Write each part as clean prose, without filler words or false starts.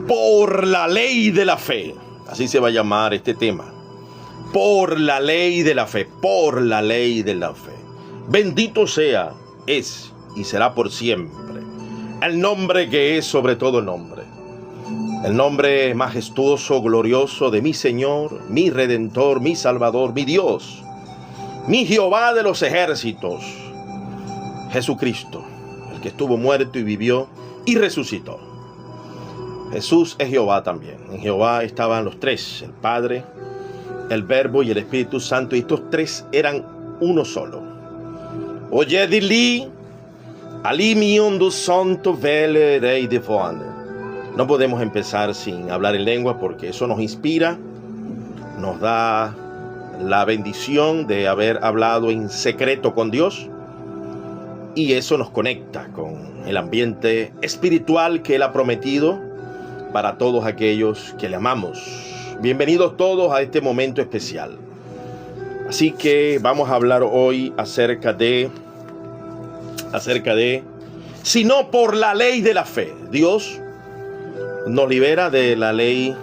Por la ley de la fe. Así se va a llamar este tema. Por la ley de la fe. Por la ley de la fe. Bendito sea, es y será por siempre el nombre que es sobre todo nombre. El nombre majestuoso, glorioso de mi Señor, mi Redentor, mi Salvador, mi Dios, mi Jehová de los ejércitos, Jesucristo, el que estuvo muerto y vivió y resucitó. Jesús es Jehová también. En Jehová estaban los tres, el Padre, el Verbo y el Espíritu Santo, y estos tres eran uno solo. Oye, dili, ali miondo santo vele rey de foane. No podemos empezar sin hablar en lengua porque eso nos inspira, nos da la bendición de haber hablado en secreto con Dios, y eso nos conecta con el ambiente espiritual que Él ha prometido para todos aquellos que le amamos. Bienvenidos todos a este momento especial. Así que vamos a hablar hoy acerca de sino por la ley de la fe. Dios nos libera de la ley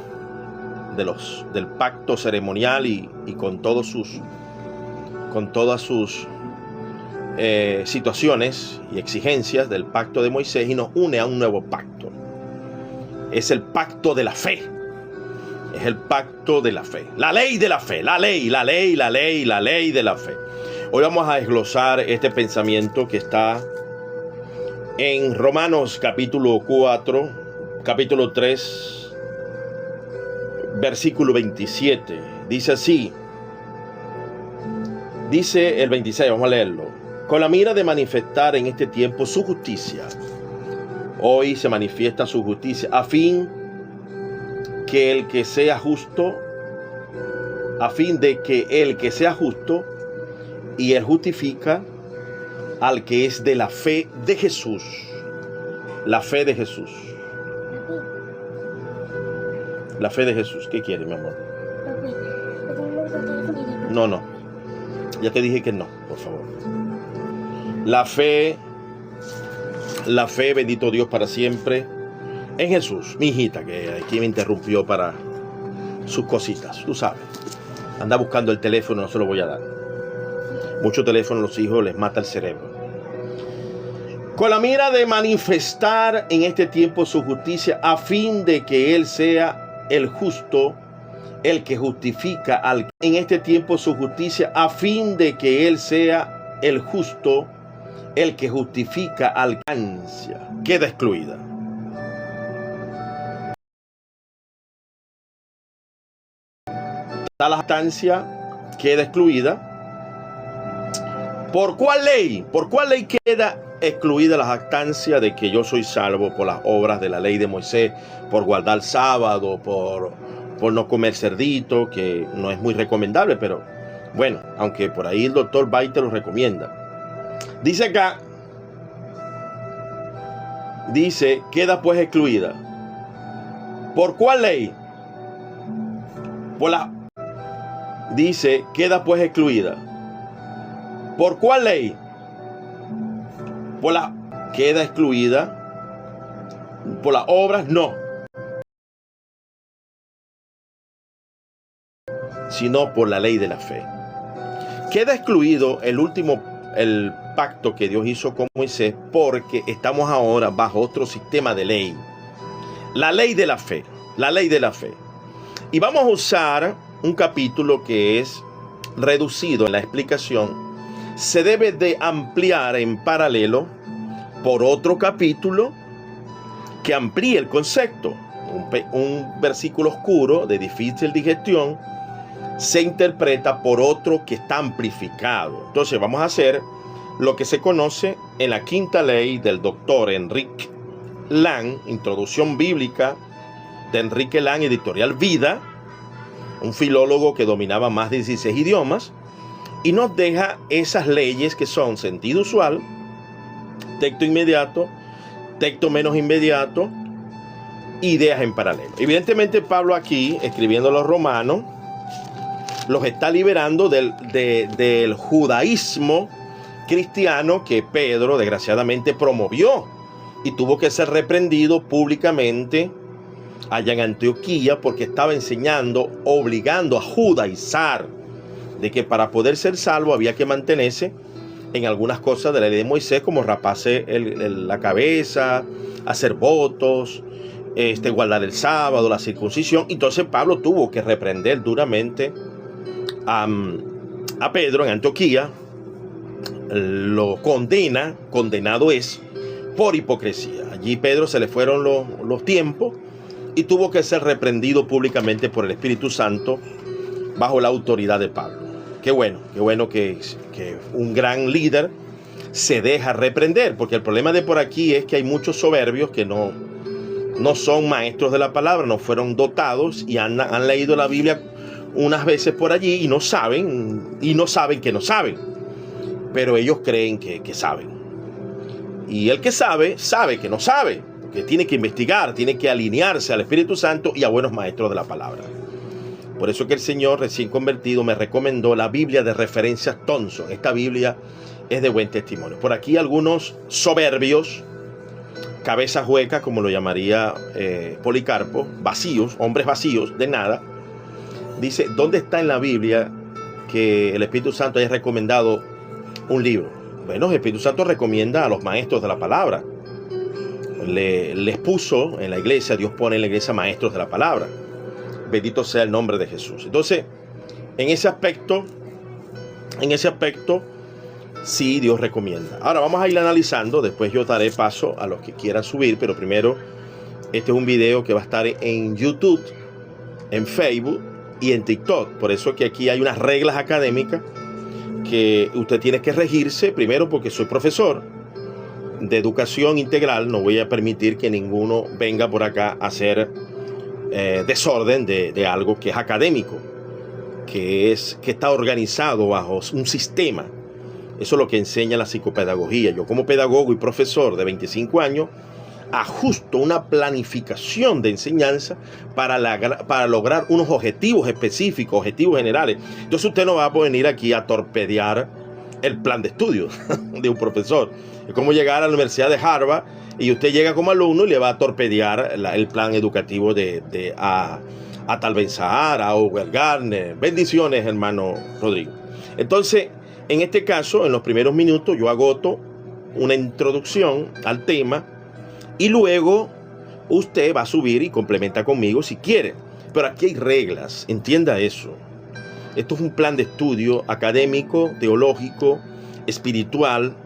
del pacto ceremonial y con todas sus situaciones y exigencias del pacto de Moisés, y nos une a un nuevo pacto. Es el pacto de la fe. Es el pacto de la fe. La ley de la fe. La ley de la fe. Hoy vamos a desglosar este pensamiento que está en Romanos capítulo 3, versículo 27. Dice así. Dice el 26, vamos a leerlo. Con la mira de manifestar en este tiempo su justicia. Hoy se manifiesta su justicia a fin que el que sea justo, y él justifica al que es de la fe de Jesús. La fe de Jesús. La fe de Jesús. ¿Qué quiere, mi amor? No. Ya te dije que no, por favor. La fe, bendito Dios para siempre, en Jesús. Mi hijita, que aquí me interrumpió para sus cositas, tú sabes. Anda buscando el teléfono, no se lo voy a dar. Muchos teléfonos a los hijos les mata el cerebro. Con la mira de manifestar en este tiempo su justicia, a fin de que Él sea el justo, el que justifica al... En este tiempo su justicia, a fin de que Él sea el justo, el que justifica al cancia. Queda excluida. La jactancia queda excluida. ¿Por cuál ley? ¿Por cuál ley queda excluida la jactancia de que yo soy salvo por las obras de la ley de Moisés, por guardar sábado, por no comer cerdito, que no es muy recomendable, pero bueno, aunque por ahí el doctor Baite lo recomienda. Dice acá, queda pues excluida. ¿Por cuál ley? Queda pues excluida. ¿Por cuál ley? Queda excluida. ¿Por las obras? No. Sino por la ley de la fe. Queda excluido el pacto que Dios hizo con Moisés, porque estamos ahora bajo otro sistema de ley. La ley de la fe. La ley de la fe. Y vamos a usar un capítulo que es reducido en la explicación. Se debe de ampliar en paralelo por otro capítulo que amplíe el concepto. Un versículo oscuro de difícil digestión se interpreta por otro que está amplificado. Entonces vamos a hacer lo que se conoce en la quinta ley del doctor Enrique Lang, Introducción Bíblica de Enrique Lang, editorial Vida, un filólogo que dominaba más de 16 idiomas, y nos deja esas leyes que son sentido usual, texto inmediato, texto menos inmediato, ideas en paralelo. Evidentemente Pablo aquí, escribiendo a los romanos, los está liberando del judaísmo cristiano que Pedro desgraciadamente promovió y tuvo que ser reprendido públicamente allá en Antioquía, porque estaba enseñando, obligando a judaizar de que para poder ser salvo había que mantenerse en algunas cosas de la ley de Moisés, como raparse la cabeza, hacer votos, guardar el sábado, la circuncisión. Entonces Pablo tuvo que reprender duramente a Pedro en Antioquía, lo condenado es por hipocresía. Allí Pedro se le fueron los tiempos y tuvo que ser reprendido públicamente por el Espíritu Santo bajo la autoridad de Pablo. Qué bueno que un gran líder se deja reprender, porque el problema de por aquí es que hay muchos soberbios que no son maestros de la palabra, no fueron dotados y han leído la Biblia unas veces por allí y no saben que no saben, pero ellos creen que saben. Y el que sabe que no sabe, que tiene que investigar, tiene que alinearse al Espíritu Santo y a buenos maestros de la palabra. Por eso que el Señor recién convertido me recomendó la Biblia de referencias Thompson. Esta Biblia es de buen testimonio. Por aquí algunos soberbios, cabezas huecas, como lo llamaría Policarpo, vacíos, hombres vacíos de nada. Dice, ¿dónde está en la Biblia que el Espíritu Santo haya recomendado un libro? Bueno, el Espíritu Santo recomienda a los maestros de la palabra. Les puso en la iglesia, Dios pone en la iglesia maestros de la palabra. Bendito sea el nombre de Jesús. Entonces, en ese aspecto, sí, Dios recomienda. Ahora vamos a ir analizando, después yo daré paso a los que quieran subir, pero primero, este es un video que va a estar en YouTube, en Facebook y en TikTok. Por eso es que aquí hay unas reglas académicas que usted tiene que regirse, primero porque soy profesor de educación integral, no voy a permitir que ninguno venga por acá a hacer desorden de algo que es académico, que está organizado bajo un sistema. Eso es lo que enseña la psicopedagogía. Yo como pedagogo y profesor de 25 años ajusto una planificación de enseñanza para lograr unos objetivos específicos, objetivos generales. Entonces usted no va a venir aquí a torpedear el plan de estudios de un profesor. Es como llegar a la Universidad de Harvard y usted llega como alumno y le va a torpedear el plan educativo a Tal Ben Shahar, a Howard Gardner. Bendiciones, hermano Rodrigo. Entonces, en este caso, en los primeros minutos, yo agoto una introducción al tema y luego usted va a subir y complementa conmigo si quiere. Pero aquí hay reglas, entienda eso. Esto es un plan de estudio académico, teológico, espiritual,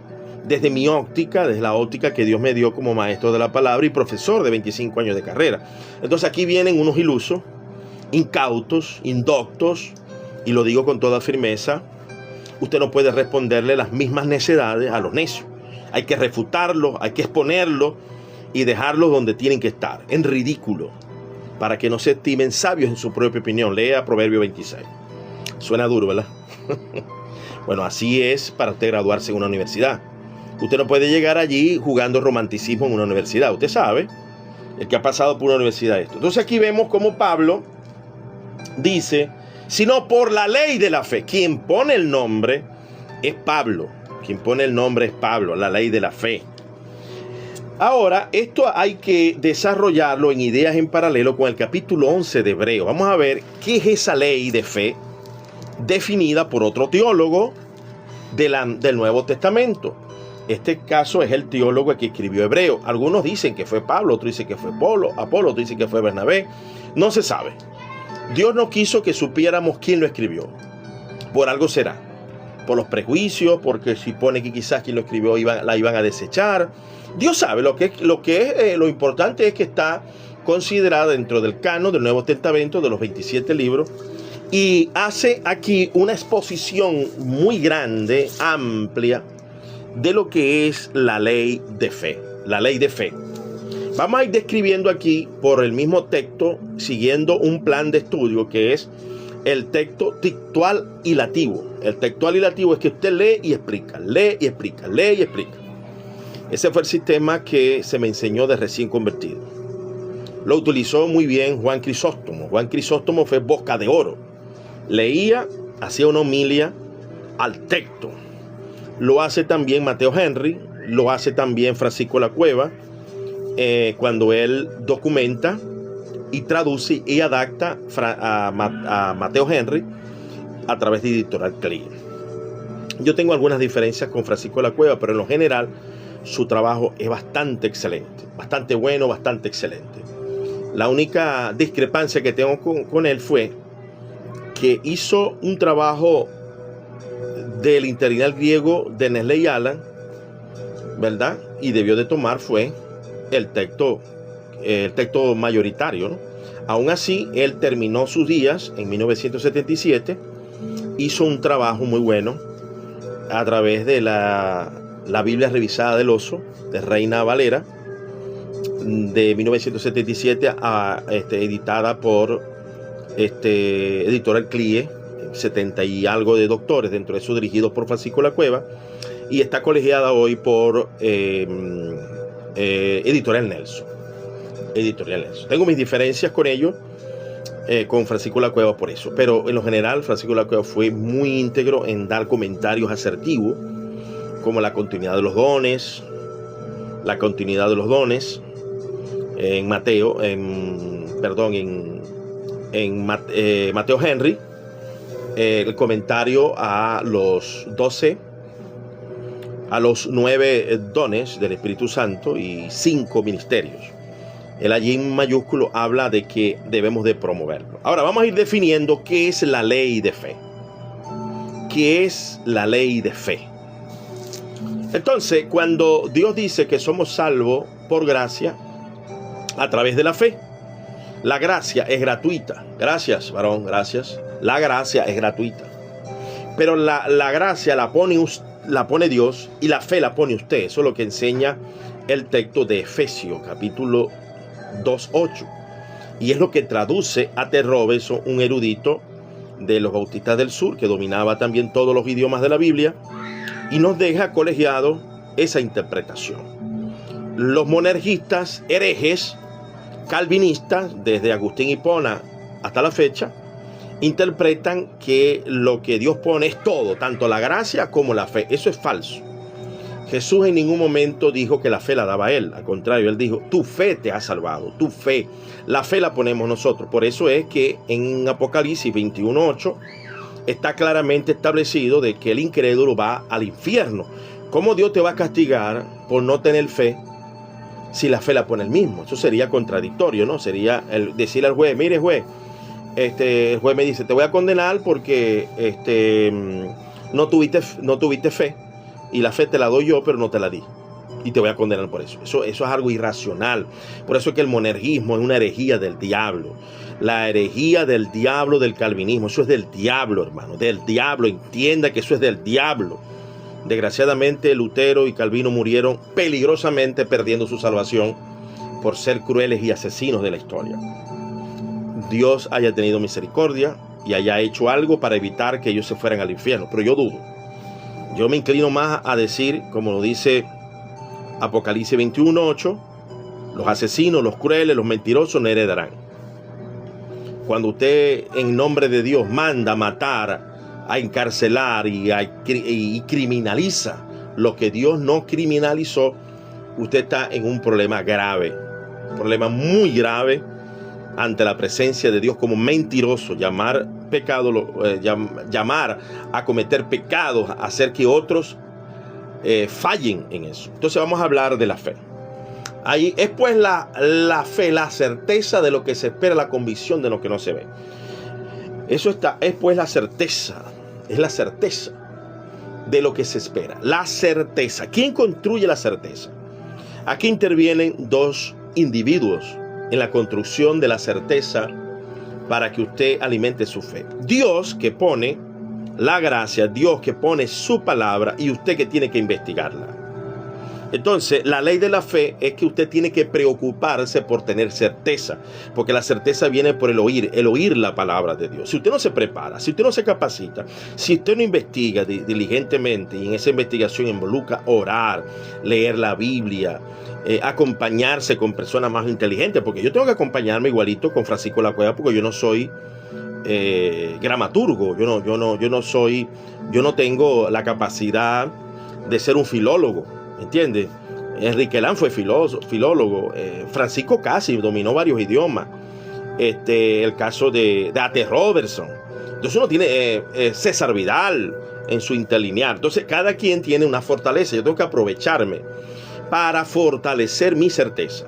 desde mi óptica, desde la óptica que Dios me dio como maestro de la palabra y profesor de 25 años de carrera. Entonces aquí vienen unos ilusos, incautos, indoctos, y lo digo con toda firmeza, usted no puede responderle las mismas necedades a los necios. Hay que refutarlos, hay que exponerlos y dejarlos donde tienen que estar, en ridículo, para que no se estimen sabios en su propia opinión. Lea Proverbio 26. Suena duro, ¿verdad? Bueno, así es para usted graduarse en una universidad. Usted no puede llegar allí jugando romanticismo en una universidad. Usted sabe, el que ha pasado por una universidad esto. Entonces aquí vemos cómo Pablo dice, sino por la ley de la fe. Quien pone el nombre es Pablo. Quien pone el nombre es Pablo, la ley de la fe. Ahora, esto hay que desarrollarlo en ideas en paralelo con el capítulo 11 de Hebreo. Vamos a ver qué es esa ley de fe definida por otro teólogo del Nuevo Testamento. Este caso es el teólogo que escribió Hebreo. Algunos dicen que fue Pablo, otros dicen que fue Apolo, otros dicen que fue Bernabé. No se sabe. Dios no quiso que supiéramos quién lo escribió. Por algo será. Por los prejuicios, porque si pone que quizás quien lo escribió la iban a desechar. Dios sabe. Lo importante es que está considerada dentro del canon del Nuevo Testamento, de los 27 libros, y hace aquí una exposición muy grande, amplia, de lo que es la ley de fe. La ley de fe. Vamos a ir describiendo aquí por el mismo texto, siguiendo un plan de estudio que es el texto textual hilativo. El textual hilativo es que usted lee y explica, lee y explica, lee y explica. Ese fue el sistema que se me enseñó de recién convertido. Lo utilizó muy bien Juan Crisóstomo. Juan Crisóstomo fue boca de oro. Leía, hacía una homilia al texto. Lo hace también Mateo Henry, lo hace también Francisco La Cueva, cuando él documenta y traduce y adapta a Mateo Henry a través de Editorial Clie. Yo tengo algunas diferencias con Francisco de la Cueva, pero en lo general su trabajo es bastante excelente, bastante bueno, bastante excelente. La única discrepancia que tengo con él fue que hizo un trabajo del integral griego de Nestle y Alan, ¿verdad? Y debió de tomar fue el texto mayoritario, ¿no? Aún así, él terminó sus días en 1977, hizo un trabajo muy bueno a través de la Biblia revisada del oso, de Reina Valera, de 1977, editada por Editorial Clie, 70 y algo de doctores, dentro de eso dirigidos por Francisco de la Cueva, y está colegiada hoy por Editorial Nelson. Tengo mis diferencias con ellos, con Francisco de la Cueva por eso, pero en lo general Francisco de la Cueva fue muy íntegro en dar comentarios asertivos, como la continuidad de los dones, en Mateo Henry, el comentario a los 9 dones del Espíritu Santo y 5 ministerios. Él allí en mayúsculo habla de que debemos de promoverlo. Ahora vamos a ir definiendo qué es la ley de fe. ¿Qué es la ley de fe? Entonces, cuando Dios dice que somos salvos por gracia a través de la fe, la gracia es gratuita. Gracias, varón, gracias. La gracia es gratuita. Pero la gracia la pone Dios y la fe la pone usted. Eso es lo que enseña el texto de Efesios, capítulo 2:8. Y es lo que traduce A.T. Robertson, un erudito de los Bautistas del Sur, que dominaba también todos los idiomas de la Biblia, y nos deja colegiado esa interpretación. Los monergistas, herejes, calvinistas, desde Agustín Hipona hasta la fecha, interpretan que lo que Dios pone es todo, tanto la gracia como la fe. Eso es falso. Jesús en ningún momento dijo que la fe la daba él. Al contrario, él dijo, tu fe te ha salvado, tu fe. La fe la ponemos nosotros. Por eso es que en Apocalipsis 21:8 está claramente establecido de que el incrédulo va al infierno. ¿Cómo Dios te va a castigar por no tener fe si la fe la pone él mismo? Eso sería contradictorio, ¿no? Sería decirle al juez, mire juez, el juez me dice, te voy a condenar porque no tuviste fe, y la fe te la doy yo, pero no te la di, y te voy a condenar por eso. Eso es algo irracional. Por eso es que el monergismo es una herejía del diablo. La herejía del diablo del calvinismo, eso es del diablo, hermano, del diablo. Entienda que eso es del diablo. Desgraciadamente, Lutero y Calvino murieron peligrosamente perdiendo su salvación por ser crueles y asesinos de la historia. Dios haya tenido misericordia y haya hecho algo para evitar que ellos se fueran al infierno, pero yo dudo. Yo me inclino más a decir, como lo dice Apocalipsis 21:8, los asesinos, los crueles, los mentirosos no heredarán. Cuando usted en nombre de Dios manda a matar, a encarcelar y criminaliza lo que Dios no criminalizó, usted está en un problema grave, un problema muy grave ante la presencia de Dios como mentiroso, llamar a cometer pecados, hacer que otros fallen en eso. Entonces vamos a hablar de la fe. Ahí es pues la fe, la certeza de lo que se espera, la convicción de lo que no se ve. Es pues la certeza, es la certeza de lo que se espera. La certeza. ¿Quién construye la certeza? Aquí intervienen dos individuos en la construcción de la certeza para que usted alimente su fe. Dios, que pone la gracia, Dios que pone su palabra, y usted que tiene que investigarla. Entonces, la ley de la fe es que usted tiene que preocuparse por tener certeza, porque la certeza viene por el oír la palabra de Dios. Si usted no se prepara, si usted no se capacita, si usted no investiga diligentemente, y en esa investigación involucra orar, leer la Biblia, acompañarse con personas más inteligentes, porque yo tengo que acompañarme igualito con Francisco de la Cueva, porque yo no soy dramaturgo, yo no tengo la capacidad de ser un filólogo, ¿entiende? Enrique Lan fue filólogo, Francisco casi dominó varios idiomas, el caso de A.T. Robertson. Entonces uno tiene César Vidal en su interlinear. Entonces cada quien tiene una fortaleza. Yo tengo que aprovecharme para fortalecer mi certeza.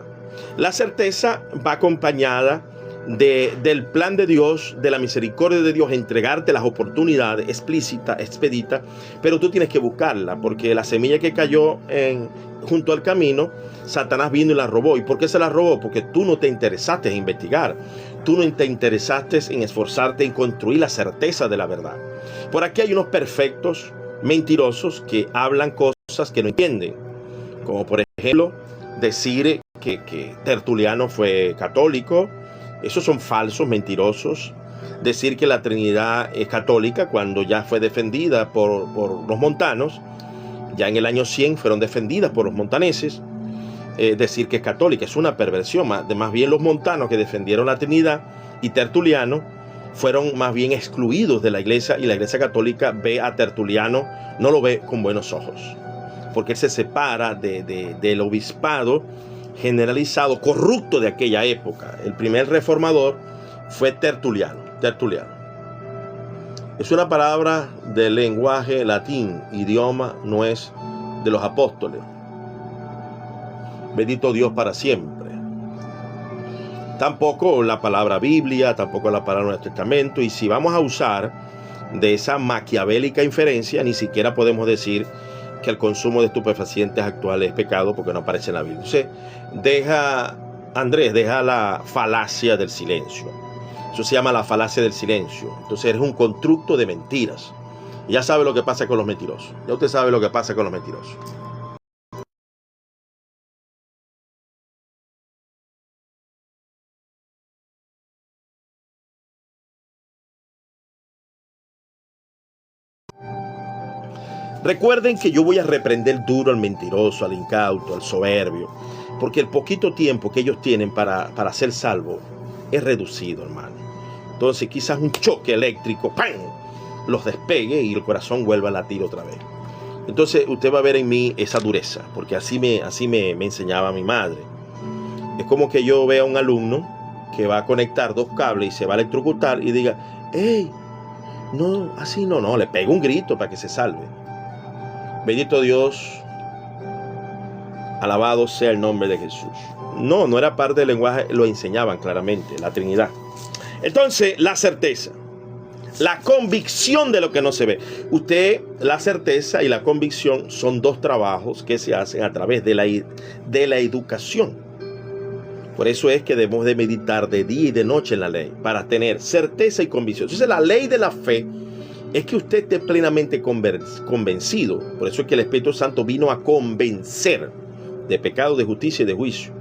La certeza va acompañada del plan de Dios, de la misericordia de Dios, entregarte las oportunidades explícita, expedita, pero tú tienes que buscarla, porque la semilla que cayó junto al camino, Satanás vino y la robó. ¿Y por qué se la robó? Porque tú no te interesaste en investigar, tú no te interesaste en esforzarte en construir la certeza de la verdad. Por aquí hay unos perfectos mentirosos que hablan cosas que no entienden, como por ejemplo decir que Tertuliano fue católico. Esos son falsos, mentirosos. Decir que la Trinidad es católica cuando ya fue defendida por los montanos. Ya en el año 100 fueron defendidas por los montaneses. Decir que es católica es una perversión. Más bien los montanos que defendieron la Trinidad y Tertuliano fueron más bien excluidos de la iglesia, y la iglesia católica ve a Tertuliano, no lo ve con buenos ojos, porque él se separa del obispado generalizado, corrupto de aquella época. El primer reformador fue Tertuliano. Es una palabra del lenguaje latín, idioma no es de los apóstoles. Bendito Dios para siempre. Tampoco la palabra Biblia, tampoco la palabra Nuevo Testamento. Y si vamos a usar de esa maquiavélica inferencia, ni siquiera podemos decir que el consumo de estupefacientes actuales es pecado, porque no aparece en la Biblia. Entonces, deja la falacia del silencio. Eso se llama la falacia del silencio. Entonces eres un constructo de mentiras. Y ya sabe lo que pasa con los mentirosos. Ya usted sabe lo que pasa con los mentirosos. Recuerden que yo voy a reprender duro al mentiroso, al incauto, al soberbio, porque el poquito tiempo que ellos tienen para ser salvos es reducido, hermano. Entonces quizás un choque eléctrico, ¡pam!, los despegue y el corazón vuelva a latir otra vez. Entonces usted va a ver en mí esa dureza, porque así me enseñaba mi madre. Es como que yo vea a un alumno que va a conectar dos cables y se va a electrocutar y diga, ¡hey! No, así no, le pego un grito para que se salve. Bendito Dios, alabado sea el nombre de Jesús. No era parte del lenguaje, lo enseñaban claramente, la Trinidad. Entonces, la certeza, la convicción de lo que no se ve. La certeza y la convicción son dos trabajos que se hacen a través de la educación. Por eso es que debemos de meditar de día y de noche en la ley, para tener certeza y convicción. Entonces, la ley de la fe es que usted esté plenamente convencido. Por eso es que el Espíritu Santo vino a convencer de pecado, de justicia y de juicio.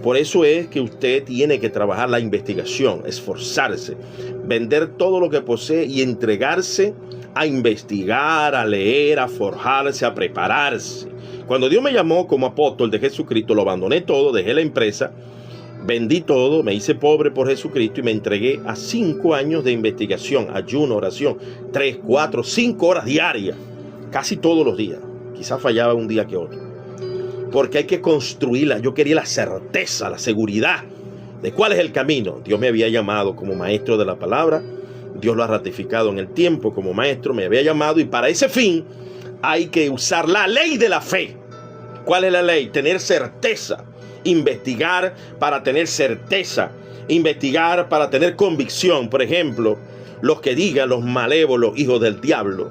Por eso es que usted tiene que trabajar la investigación, esforzarse, vender todo lo que posee y entregarse a investigar, a leer, a forjarse, a prepararse. Cuando Dios me llamó como apóstol de Jesucristo, lo abandoné todo, dejé la empresa, vendí todo, me hice pobre por Jesucristo y me entregué a 5 años de investigación, ayuno, oración, 3, 4, 5 horas diarias, casi todos los días. Quizás fallaba un día que otro, porque hay que construirla. Yo quería la certeza, la seguridad de cuál es el camino. Dios me había llamado como maestro de la palabra, Dios lo ha ratificado en el tiempo como maestro, me había llamado, y para ese fin hay que usar la ley de la fe. ¿Cuál es la ley? Tener certeza. Investigar para tener certeza, investigar para tener convicción. Por ejemplo, los que digan, los malévolos hijos del diablo,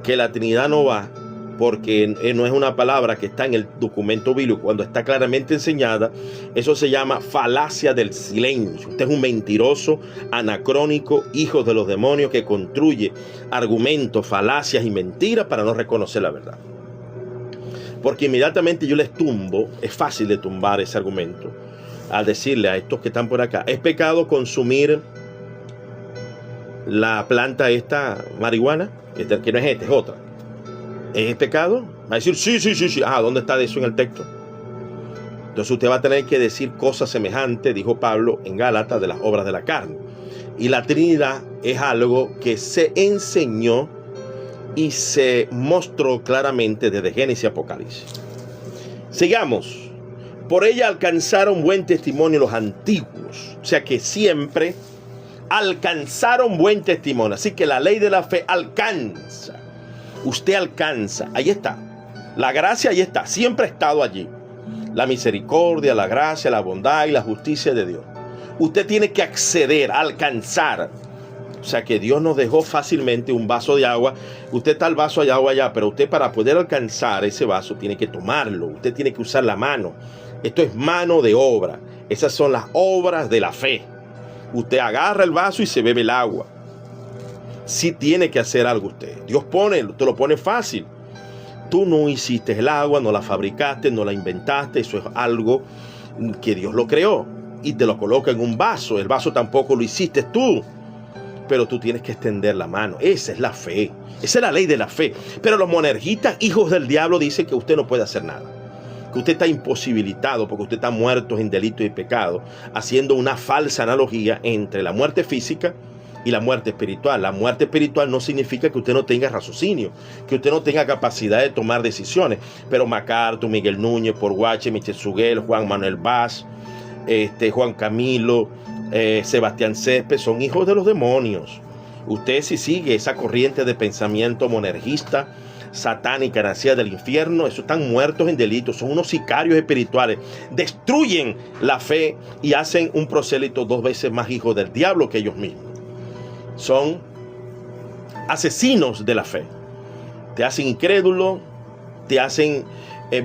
que la Trinidad no va, porque no es una palabra que está en el documento bíblico, cuando está claramente enseñada, eso se llama falacia del silencio. Usted es un mentiroso, anacrónico, hijo de los demonios, que construye argumentos, falacias y mentiras para no reconocer la verdad. Porque inmediatamente yo les tumbo, es fácil de tumbar ese argumento, al decirle a estos que están por acá, ¿es pecado consumir la planta esta marihuana? Que no es esta, es otra. ¿Es pecado? Va a decir, sí. ¿Dónde está eso en el texto? Entonces usted va a tener que decir cosas semejantes, dijo Pablo en Gálatas, de las obras de la carne. Y la Trinidad es algo que se enseñó y se mostró claramente desde Génesis y Apocalipsis. Sigamos. Por ella alcanzaron buen testimonio los antiguos. O sea que siempre alcanzaron buen testimonio. Así que la ley de la fe alcanza. Usted alcanza. Ahí está. La gracia ahí está. Siempre ha estado allí. La misericordia, la gracia, la bondad y la justicia de Dios. Usted tiene que acceder, alcanzar. O sea que Dios nos dejó fácilmente un vaso de agua. Usted está el vaso de agua allá, pero usted para poder alcanzar ese vaso tiene que tomarlo. Usted tiene que usar la mano. Esto es mano de obra. Esas son las obras de la fe. Usted agarra el vaso y se bebe el agua. Sí tiene que hacer algo usted. Dios te lo pone fácil. Tú no hiciste el agua, no la fabricaste, no la inventaste. Eso es algo que Dios lo creó y te lo coloca en un vaso. El vaso tampoco lo hiciste tú, pero tú tienes que extender la mano. Esa es la fe. Esa es la ley de la fe. Pero los monerguistas, hijos del diablo, dicen que usted no puede hacer nada. Que usted está imposibilitado porque usted está muerto en delito y pecado, haciendo una falsa analogía entre la muerte física y la muerte espiritual. La muerte espiritual no significa que usted no tenga raciocinio, que usted no tenga capacidad de tomar decisiones. Pero MacArthur, Miguel Núñez, Paul Washer, Michel Suguel, Juan Manuel Vaz, Juan Camilo, Sebastián Céspedes son hijos de los demonios. Usted si sigue esa corriente de pensamiento monergista, satánica, nacida del infierno, esos están muertos en delitos, son unos sicarios espirituales, destruyen la fe y hacen un prosélito 2 veces más hijo del diablo que ellos mismos. Son asesinos de la fe. Te hacen incrédulo, te hacen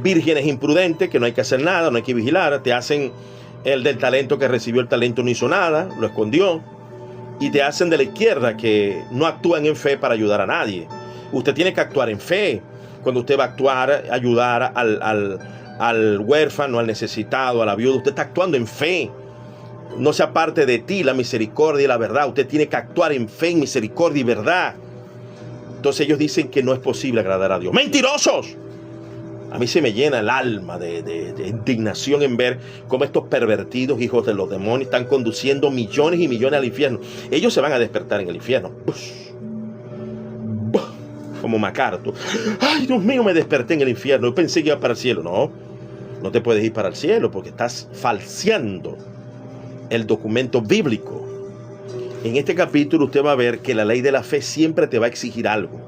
vírgenes imprudentes, que no hay que hacer nada, no hay que vigilar, te hacen el del talento que recibió el talento no hizo nada, lo escondió, y te hacen de la izquierda que no actúan en fe para ayudar a nadie. Usted tiene que actuar en fe. Cuando usted va a actuar, ayudar al huérfano, al necesitado, a la viuda, usted está actuando en fe. No se aparte de ti la misericordia y la verdad. Usted tiene que actuar en fe, en misericordia y verdad. Entonces ellos dicen que no es posible agradar a Dios. ¡Mentirosos! A mí se me llena el alma de indignación en ver cómo estos pervertidos hijos de los demonios están conduciendo millones y millones al infierno. Ellos se van a despertar en el infierno. Como MacArthur. Ay, Dios mío, me desperté en el infierno. Yo pensé que iba para el cielo. No, no te puedes ir para el cielo porque estás falseando el documento bíblico. En este capítulo usted va a ver que la ley de la fe siempre te va a exigir algo.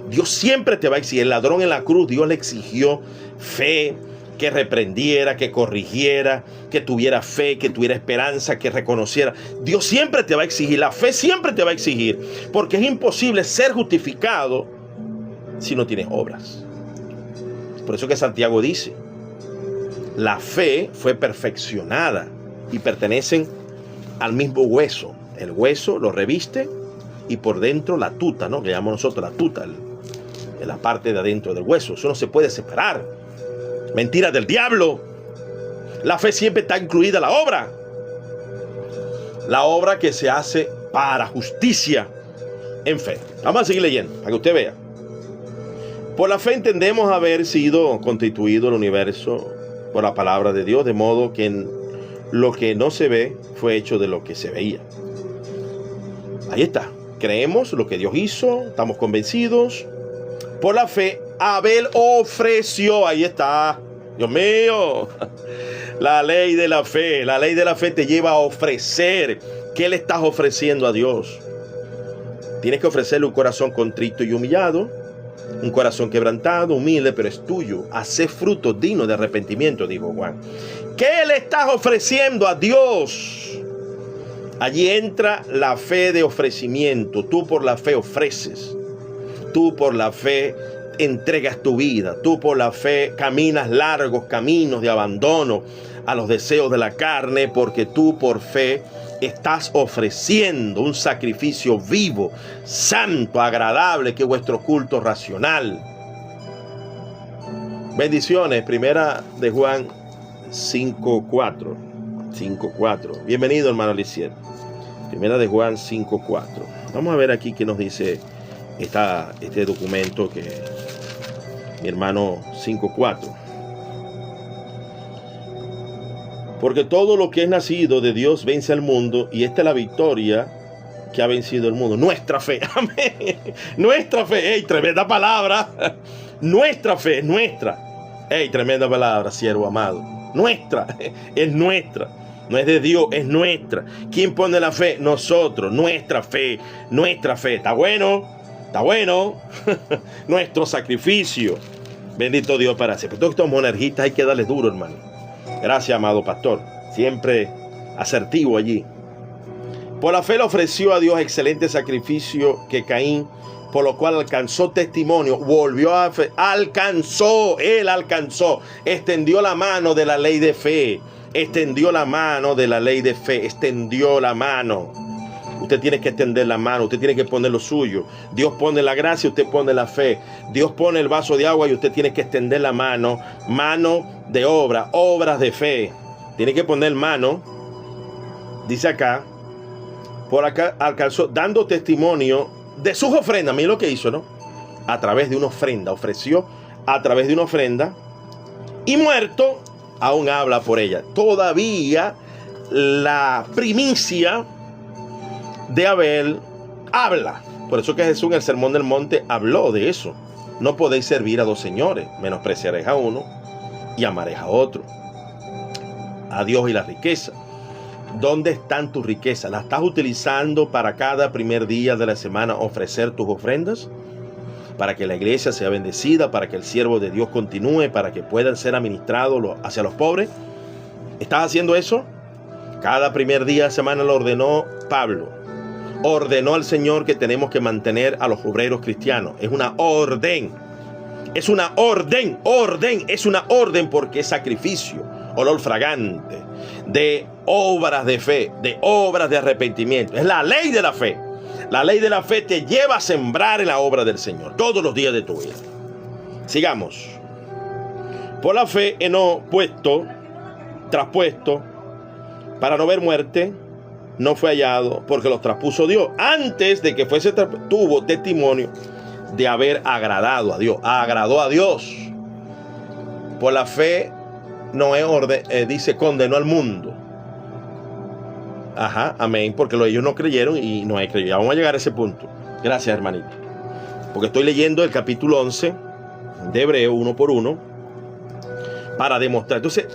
Dios siempre te va a exigir. El ladrón en la cruz, Dios le exigió fe, que reprendiera, que corrigiera, que tuviera fe, que tuviera esperanza, que reconociera. Dios siempre te va a exigir. La fe siempre te va a exigir. Porque es imposible ser justificado si no tienes obras. Por eso que Santiago dice, la fe fue perfeccionada y pertenecen al mismo hueso. El hueso lo reviste y por dentro la tuta, ¿no? Le llamamos nosotros la tuta, la parte de adentro del hueso. Eso no se puede separar. Mentira del diablo. La fe siempre está incluida en la obra. La obra que se hace para justicia en fe. Vamos a seguir leyendo para que usted vea. Por la fe entendemos haber sido constituido el universo por la palabra de Dios, de modo que lo que no se ve fue hecho de lo que se veía. Ahí está. Creemos lo que Dios hizo, estamos convencidos. Por la fe, Abel ofreció. Ahí está. Dios mío. La ley de la fe. La ley de la fe te lleva a ofrecer. ¿Qué le estás ofreciendo a Dios? Tienes que ofrecerle un corazón contrito y humillado. Un corazón quebrantado, humilde, pero es tuyo. Hace frutos dignos de arrepentimiento, dijo Juan. ¿Qué le estás ofreciendo a Dios? Allí entra la fe de ofrecimiento. Tú por la fe ofreces. Tú por la fe entregas tu vida. Tú por la fe caminas largos caminos de abandono a los deseos de la carne, porque tú por fe estás ofreciendo un sacrificio vivo, santo, agradable, que es vuestro culto racional. Bendiciones. Primera de Juan 5:4. 5:4. Bienvenido, hermano Lisier. Primera de Juan 5:4. Vamos a ver aquí qué nos dice este documento que mi hermano 5:4. Porque todo lo que es nacido de Dios vence al mundo, y esta es la victoria que ha vencido el mundo. Nuestra fe. Amén. Nuestra fe. ¡Ey, tremenda palabra! Nuestra fe, nuestra. ¡Ey, tremenda palabra, siervo amado! nuestra, es nuestra. No es de Dios, es nuestra. ¿Quién pone la fe? Nosotros, nuestra fe, nuestra fe. ¿Está bueno? ¿Está bueno? Nuestro sacrificio. Bendito Dios para siempre. Todos estos monergistas hay que darles duro, hermano. Gracias, amado pastor. Siempre asertivo allí. Por la fe le ofreció a Dios excelente sacrificio que Caín, por lo cual alcanzó testimonio, volvió a fe, él alcanzó, extendió la mano de la ley de fe, extendió la mano de la ley de fe, extendió la mano. Usted tiene que extender la mano, usted tiene que poner lo suyo. Dios pone la gracia, usted pone la fe. Dios pone el vaso de agua y usted tiene que extender la mano, mano de obra, obras de fe. Tiene que poner mano, dice acá, por acá alcanzó, dando testimonio de sus ofrendas. Mira lo que hizo, ¿no? A través de una ofrenda, ofreció a través de una ofrenda, y muerto, aún habla por ella. Todavía la primicia de Abel habla. Por eso que Jesús en el Sermón del Monte habló de eso. No podéis servir a dos señores, menospreciaréis a uno y amaréis a otro. A Dios y la riqueza. ¿Dónde están tus riquezas? ¿Las estás utilizando para cada primer día de la semana ofrecer tus ofrendas? Para que la iglesia sea bendecida, para que el siervo de Dios continúe, para que puedan ser administrados hacia los pobres. ¿Estás haciendo eso? Cada primer día de la semana lo ordenó Pablo. Ordenó al Señor que tenemos que mantener a los obreros cristianos. Es una orden. Es una orden. Es una orden porque es sacrificio, olor fragante, de obras de fe, de obras de arrepentimiento. Es la ley de la fe. La ley de la fe te lleva a sembrar en la obra del Señor todos los días de tu vida. Sigamos. Por la fe, Enoc traspuesto, para no ver muerte, no fue hallado, porque los traspuso Dios. Antes de que fuese tuvo testimonio de haber agradado a Dios. Agradó a Dios. Por la fe, Noé dice, condenó al mundo. Ajá, amén, porque ellos no creyeron y Noé creyó. Ya vamos a llegar a ese punto. Gracias, hermanito. Porque estoy leyendo el capítulo 11 de Hebreo, uno por uno, para demostrar. Entonces,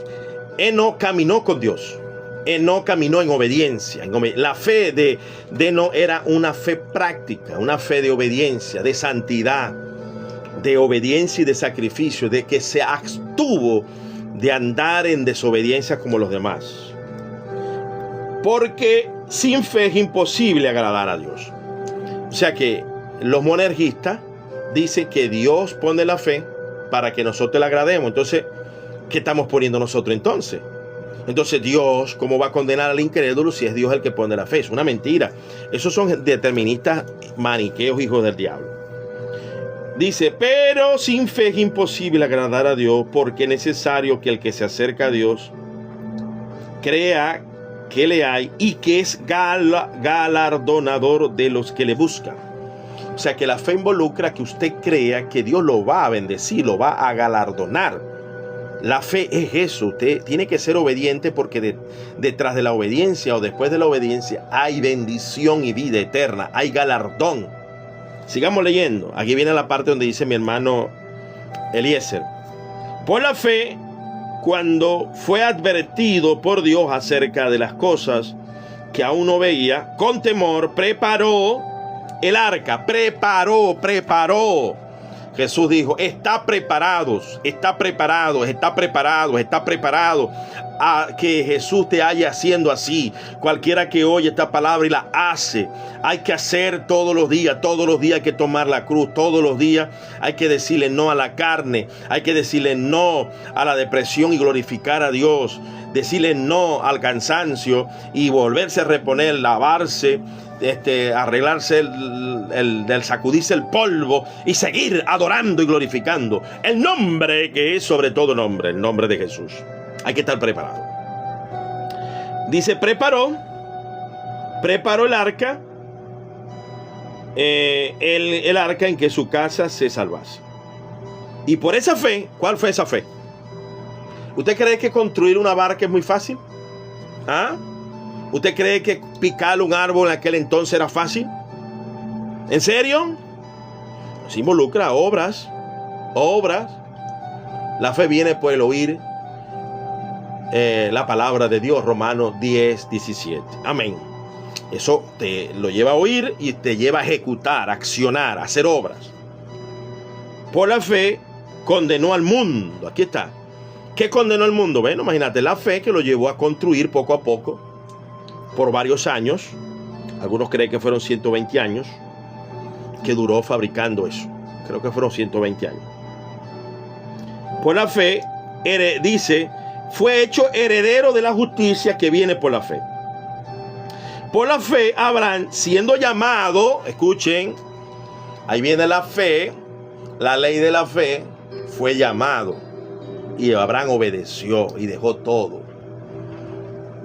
Enoc caminó con Dios. Enoc caminó en obediencia. La fe de Enoc era una fe práctica, una fe de obediencia, de santidad, de obediencia y de sacrificio, de que se abstuvo de andar en desobediencia como los demás. Porque sin fe es imposible agradar a Dios. O sea que los monergistas dicen que Dios pone la fe para que nosotros le agrademos. Entonces, ¿qué estamos poniendo nosotros entonces? Entonces Dios, ¿cómo va a condenar al incrédulo si es Dios el que pone la fe? Es una mentira. Esos son deterministas maniqueos, hijos del diablo. Dice, pero sin fe es imposible agradar a Dios, porque es necesario que el que se acerca a Dios crea que le hay y que es galardonador de los que le buscan. O sea que la fe involucra que usted crea que Dios lo va a bendecir, lo va a galardonar. La fe es eso. Usted tiene que ser obediente porque detrás de la obediencia o después de la obediencia hay bendición y vida eterna, hay galardón. Sigamos leyendo. Aquí viene la parte donde dice mi hermano Eliezer. Por la fe, cuando fue advertido por Dios acerca de las cosas que aún no veía, con temor preparó el arca. Preparó. Jesús dijo, está preparado a que Jesús te haya haciendo así. Cualquiera que oye esta palabra y la hace, hay que hacer todos los días hay que tomar la cruz, todos los días hay que decirle no a la carne, hay que decirle no a la depresión y glorificar a Dios, decirle no al cansancio y volverse a reponer, lavarse, arreglarse el sacudirse el polvo y seguir adorando y glorificando el nombre que es sobre todo nombre, el nombre de Jesús. Hay que estar preparado. Dice, preparó el arca, el arca en que su casa se salvase. Y por esa fe, ¿cuál fue esa fe? ¿Usted cree que construir una barca es muy fácil? ¿Ah? ¿Usted cree que picar un árbol en aquel entonces era fácil? ¿En serio? Se involucra obras. La fe viene por el oír la palabra de Dios, Romanos 10:17. Amén. Eso te lo lleva a oír y te lleva a ejecutar, a accionar, a hacer obras. Por la fe condenó al mundo. Aquí está. ¿Qué condenó al mundo? Bueno, imagínate, la fe que lo llevó a construir poco a poco por varios años. Algunos creen que fueron 120 años que duró fabricando eso. Creo que fueron 120 años. Por la fe, dice, fue hecho heredero de la justicia que viene por la fe. Por la fe, Abraham, siendo llamado, escuchen, ahí viene la fe, la ley de la fe, fue llamado. Y Abraham obedeció y dejó todo.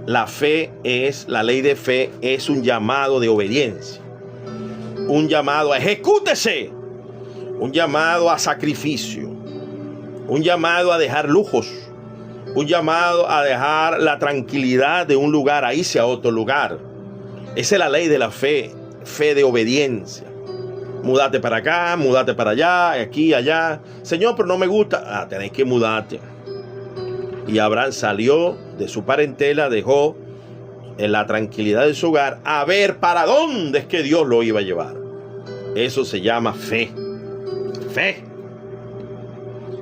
La fe es, la ley de fe es un llamado de obediencia. Un llamado a ejecútese. Un llamado a sacrificio. Un llamado a dejar lujos. Un llamado a dejar la tranquilidad de un lugar a irse a otro lugar. Esa es la ley de la fe. Fe de obediencia. Múdate para acá, múdate para allá, aquí, allá. Señor, pero no me gusta. Tenés que mudarte. Y Abraham salió de su parentela, dejó en la tranquilidad de su hogar a ver para dónde es que Dios lo iba a llevar. Eso se llama fe. Fe.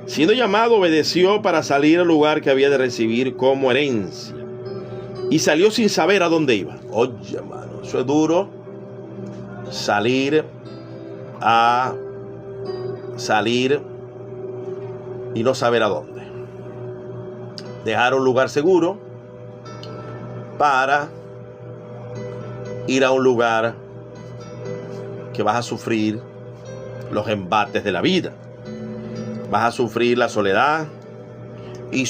Siendo llamado, obedeció para salir al lugar que había de recibir como herencia. Y salió sin saber a dónde iba. Oye, hermano, eso es duro. Salir y no saber a dónde. Dejar un lugar seguro para ir a un lugar que vas a sufrir los embates de la vida. Vas a sufrir la soledad. Y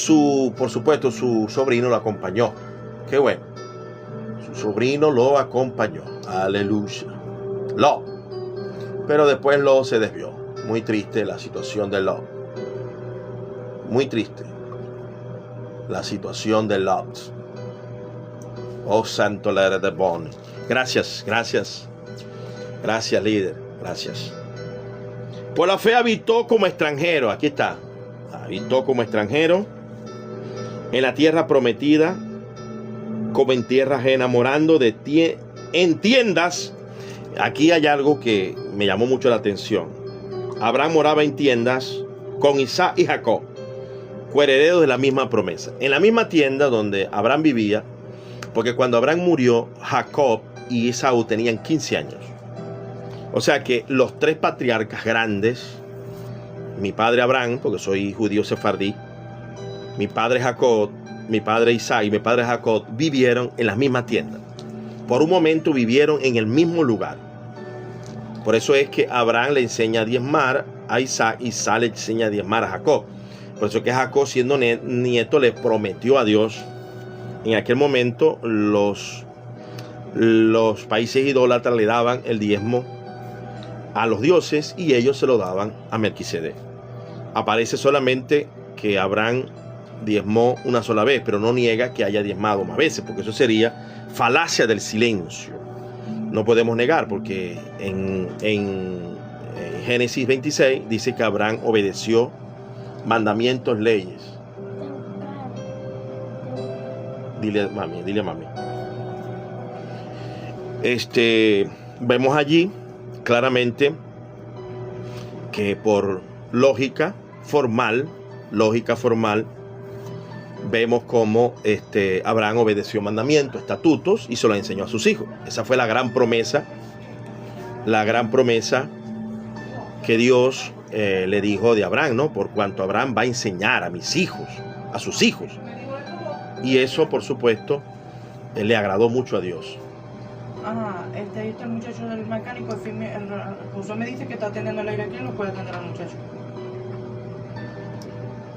por supuesto, su sobrino lo acompañó. Qué bueno. Su sobrino lo acompañó. Aleluya. Pero después Lot se desvió. Muy triste la situación de Lot. Muy triste la situación de Lot. Oh, santo la de Bon. Gracias, gracias. Gracias, líder. Gracias. Por la fe habitó como extranjero. Aquí está. Habitó como extranjero en la tierra prometida, como en tierra ajena, morando en tiendas. Aquí hay algo que me llamó mucho la atención. Abraham moraba en tiendas con Isaac y Jacob, coherederos de la misma promesa. En la misma tienda donde Abraham vivía, porque cuando Abraham murió, Jacob y Esaú tenían 15 años. O sea que los tres patriarcas grandes, mi padre Abraham, porque soy judío sefardí, mi padre Jacob, mi padre Isaac y mi padre Jacob vivieron en las mismas tiendas. Por un momento vivieron en el mismo lugar. Por eso es que Abraham le enseña a diezmar a Isaac y Isaac le enseña a diezmar a Jacob. Por eso es que Jacob, siendo nieto, le prometió a Dios. En aquel momento los países idólatras le daban el diezmo a los dioses y ellos se lo daban a Melquisedec. Aparece solamente que Abraham diezmó una sola vez, pero no niega que haya diezmado más veces, porque eso sería falacia del silencio. No podemos negar, porque en Génesis 26 dice que Abraham obedeció mandamientos, leyes. Dile a mami. Vemos allí claramente que por lógica formal, vemos cómo Abraham obedeció mandamientos, estatutos y se los enseñó a sus hijos. Esa fue la gran promesa que Dios le dijo de Abraham, ¿no? Por cuanto Abraham va a enseñar a mis hijos, a sus hijos. Y eso, por supuesto, le agradó mucho a Dios. El muchacho del mecánico, José me dice que está atendiendo el aire aquí, no puede atender al muchacho.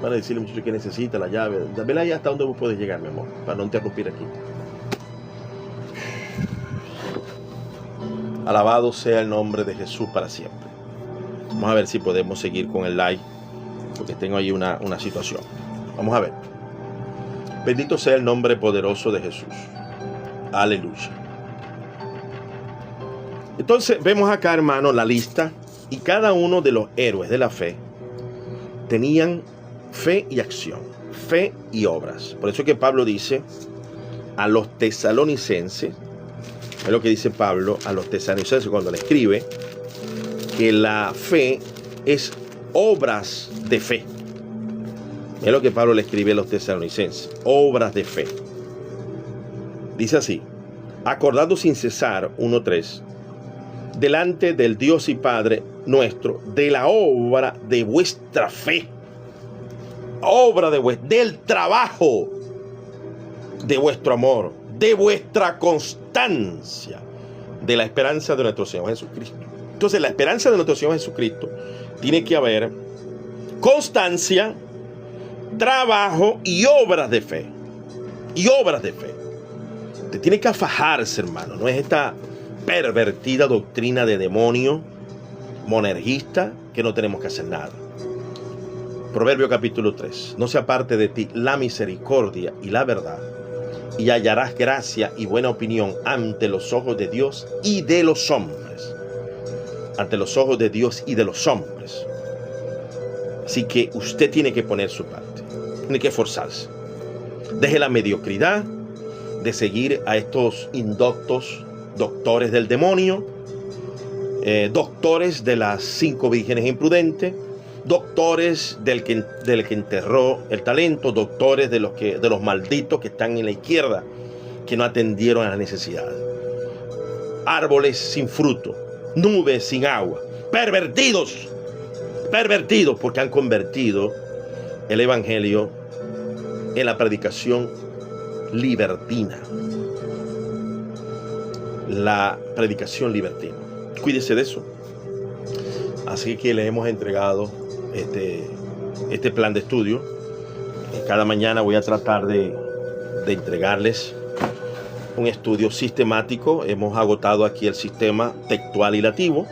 Van a decirle al muchacho que necesita la llave. Vela ahí hasta donde vos podés llegar, mi amor, para no interrumpir aquí. Alabado sea el nombre de Jesús para siempre. Vamos a ver si podemos seguir con el live, porque tengo ahí una situación. Vamos a ver. Bendito sea el nombre poderoso de Jesús. Aleluya. Entonces vemos acá, hermano, la lista, y cada uno de los héroes de la fe tenían fe y acción. fe y obras. Por eso es que Pablo dice a los tesalonicenses, es lo que dice Pablo a los tesalonicenses cuando le escribe, que la fe es obras de fe. Es lo que Pablo le escribe a los tesalonicenses, obras de fe. Dice así: acordando sin cesar, 1:3, delante del Dios y Padre nuestro, de la obra de vuestra fe, obra del trabajo de vuestro amor, de vuestra constancia, de la esperanza de nuestro Señor Jesucristo. Entonces, la esperanza de nuestro Señor Jesucristo tiene que haber constancia, trabajo y obras de fe. Y obras de fe. Te tiene que afajarse, hermano. No es esta pervertida doctrina de demonio monergista que no tenemos que hacer nada. Proverbio capítulo 3. No se aparte de ti la misericordia y la verdad, y hallarás gracia y buena opinión ante los ojos de Dios y de los hombres. Ante los ojos de Dios y de los hombres. Así que usted tiene que poner su parte. Tiene que esforzarse. Deje la mediocridad de seguir a estos indoctos doctores del demonio, doctores de las 5 vírgenes imprudentes, doctores del que enterró el talento, doctores de los malditos que están en la izquierda, que no atendieron a las necesidades, árboles sin fruto, nubes sin agua, pervertidos porque han convertido el evangelio en la predicación libertina. La predicación libertina. Cuídese de eso. Así que le hemos entregado este plan de estudio. Cada mañana voy a tratar de entregarles un estudio sistemático. Hemos agotado aquí el sistema textual y lativo.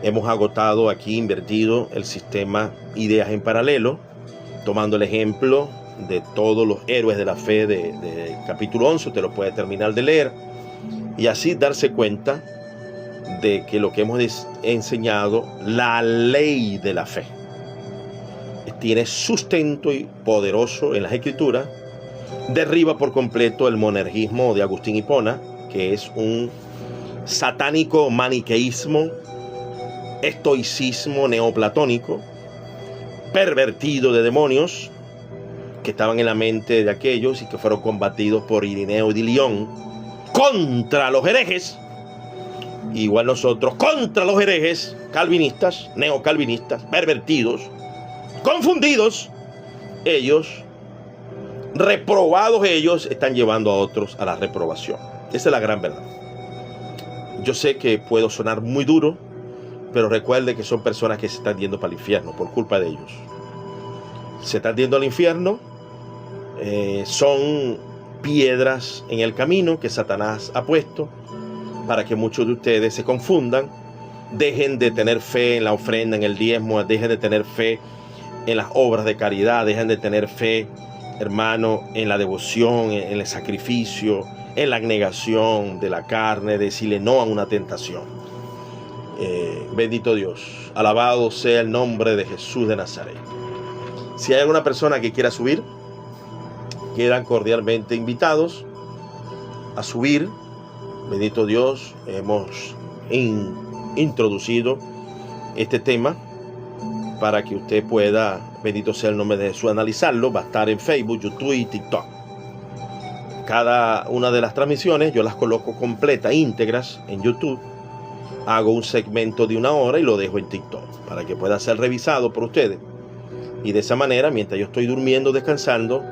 Hemos agotado aquí, invertido el sistema ideas en paralelo, tomando el ejemplo de todos los héroes de la fe de capítulo 11. Usted lo puede terminar de leer y así darse cuenta de que lo que hemos enseñado, la ley de la fe, tiene sustento y poderoso en las escrituras. Derriba por completo el monergismo de Agustín Hipona, que es un satánico maniqueísmo, estoicismo neoplatónico, pervertido de demonios que estaban en la mente de aquellos y que fueron combatidos por Irineo de Lyon contra los herejes. Igual nosotros contra los herejes calvinistas, neocalvinistas, pervertidos, confundidos. Ellos, reprobados ellos, están llevando a otros a la reprobación. Esa es la gran verdad. Yo sé que puedo sonar muy duro, pero recuerde que son personas que se están yendo para el infierno por culpa de ellos. Se están yendo al infierno. Son piedras en el camino que Satanás ha puesto para que muchos de ustedes se confundan, dejen de tener fe en la ofrenda, en el diezmo, dejen de tener fe en las obras de caridad, dejen de tener fe, hermano, en la devoción, en el sacrificio, en la abnegación de la carne, decirle no a una tentación. Bendito Dios, alabado sea el nombre de Jesús de Nazaret. Si hay alguna persona que quiera subir, quedan cordialmente invitados a subir. Bendito Dios, hemos introducido este tema para que usted pueda, bendito sea el nombre de Jesús, analizarlo. Va a estar en Facebook, YouTube y TikTok. Cada una de las transmisiones yo las coloco completas, íntegras en YouTube. Hago un segmento de 1 hora y lo dejo en TikTok para que pueda ser revisado por ustedes. Y de esa manera, mientras yo estoy durmiendo, descansando,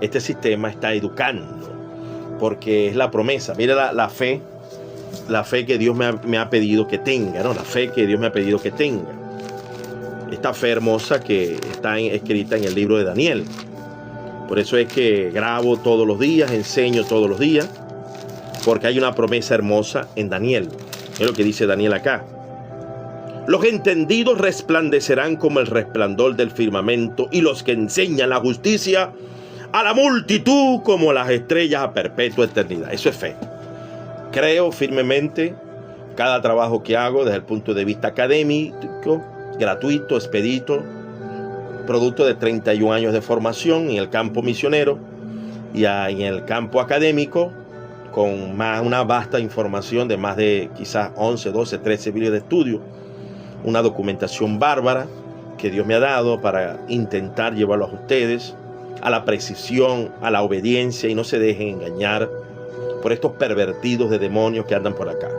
este sistema está educando, porque es la promesa. Mira la fe que Dios me ha pedido que tenga, ¿no? La fe que Dios me ha pedido que tenga. Esta fe hermosa que está escrita en el libro de Daniel. Por eso es que grabo todos los días, enseño todos los días, porque hay una promesa hermosa en Daniel. Es lo que dice Daniel acá. Los entendidos resplandecerán como el resplandor del firmamento, y los que enseñan la justicia a la multitud como las estrellas a perpetua eternidad. Eso es fe. Creo firmemente cada trabajo que hago desde el punto de vista académico, gratuito, expedito, producto de 31 años de formación en el campo misionero y en el campo académico, con una vasta información de más de quizás 11, 12, 13 libros de estudio, una documentación bárbara que Dios me ha dado para intentar llevarlo a ustedes a la precisión, a la obediencia, y no se dejen engañar por estos pervertidos de demonios que andan por acá.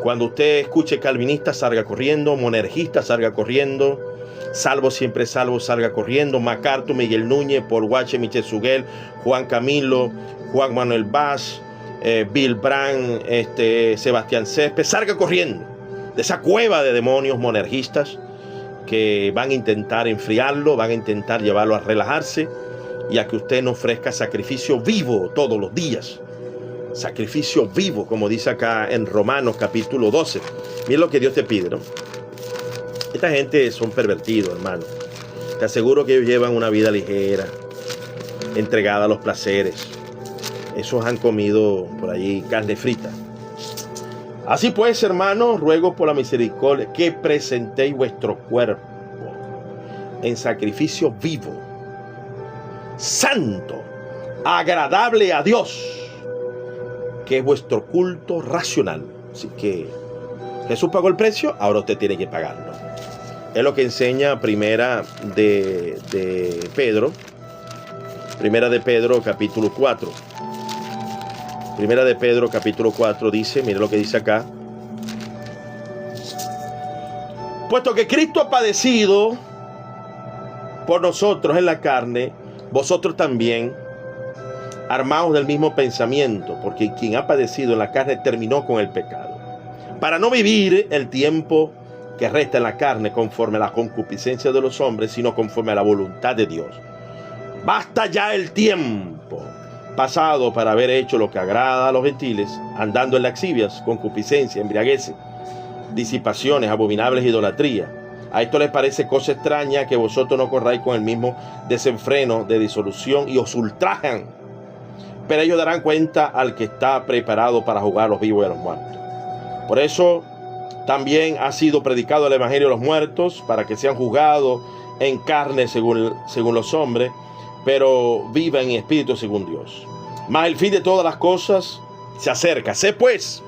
Cuando usted escuche calvinista, salga corriendo; monergista, salga corriendo; salvo siempre salvo, salga corriendo; MacArthur, Miguel Núñez, Paul Wache, Michel Suguel, Juan Camilo, Juan Manuel Vaz, Bill Brandt, Sebastián Césped, salga corriendo de esa cueva de demonios monergistas que van a intentar enfriarlo, van a intentar llevarlo a relajarse y a que usted no ofrezca sacrificio vivo todos los días. Sacrificio vivo, como dice acá en Romanos capítulo 12. Mira lo que Dios te pide, ¿no? Esta gente son pervertidos, hermano. Te aseguro que ellos llevan una vida ligera, entregada a los placeres. Esos han comido por allí carne frita. Así pues, hermanos, ruego por la misericordia que presentéis vuestro cuerpo en sacrificio vivo, santo, agradable a Dios, que es vuestro culto racional. Así que Jesús pagó el precio, ahora usted tiene que pagarlo. Es lo que enseña Primera de Pedro capítulo 4. Primera de Pedro capítulo 4 dice, mire lo que dice acá: puesto que Cristo ha padecido por nosotros en la carne, vosotros también armaos del mismo pensamiento, porque quien ha padecido en la carne terminó con el pecado, para no vivir el tiempo que resta en la carne conforme a la concupiscencia de los hombres, sino conforme a la voluntad de Dios. Basta ya el tiempo pasado para haber hecho lo que agrada a los gentiles, andando en lascivias, concupiscencia, embriagueces, disipaciones, abominables idolatría. A esto les parece cosa extraña que vosotros no corráis con el mismo desenfreno de disolución y os ultrajan. Pero ellos darán cuenta al que está preparado para juzgar a los vivos y a los muertos. Por eso también ha sido predicado el evangelio de los muertos, para que sean juzgados en carne según los hombres, pero viva en espíritu según Dios. Mas el fin de todas las cosas se acerca. Sé pues.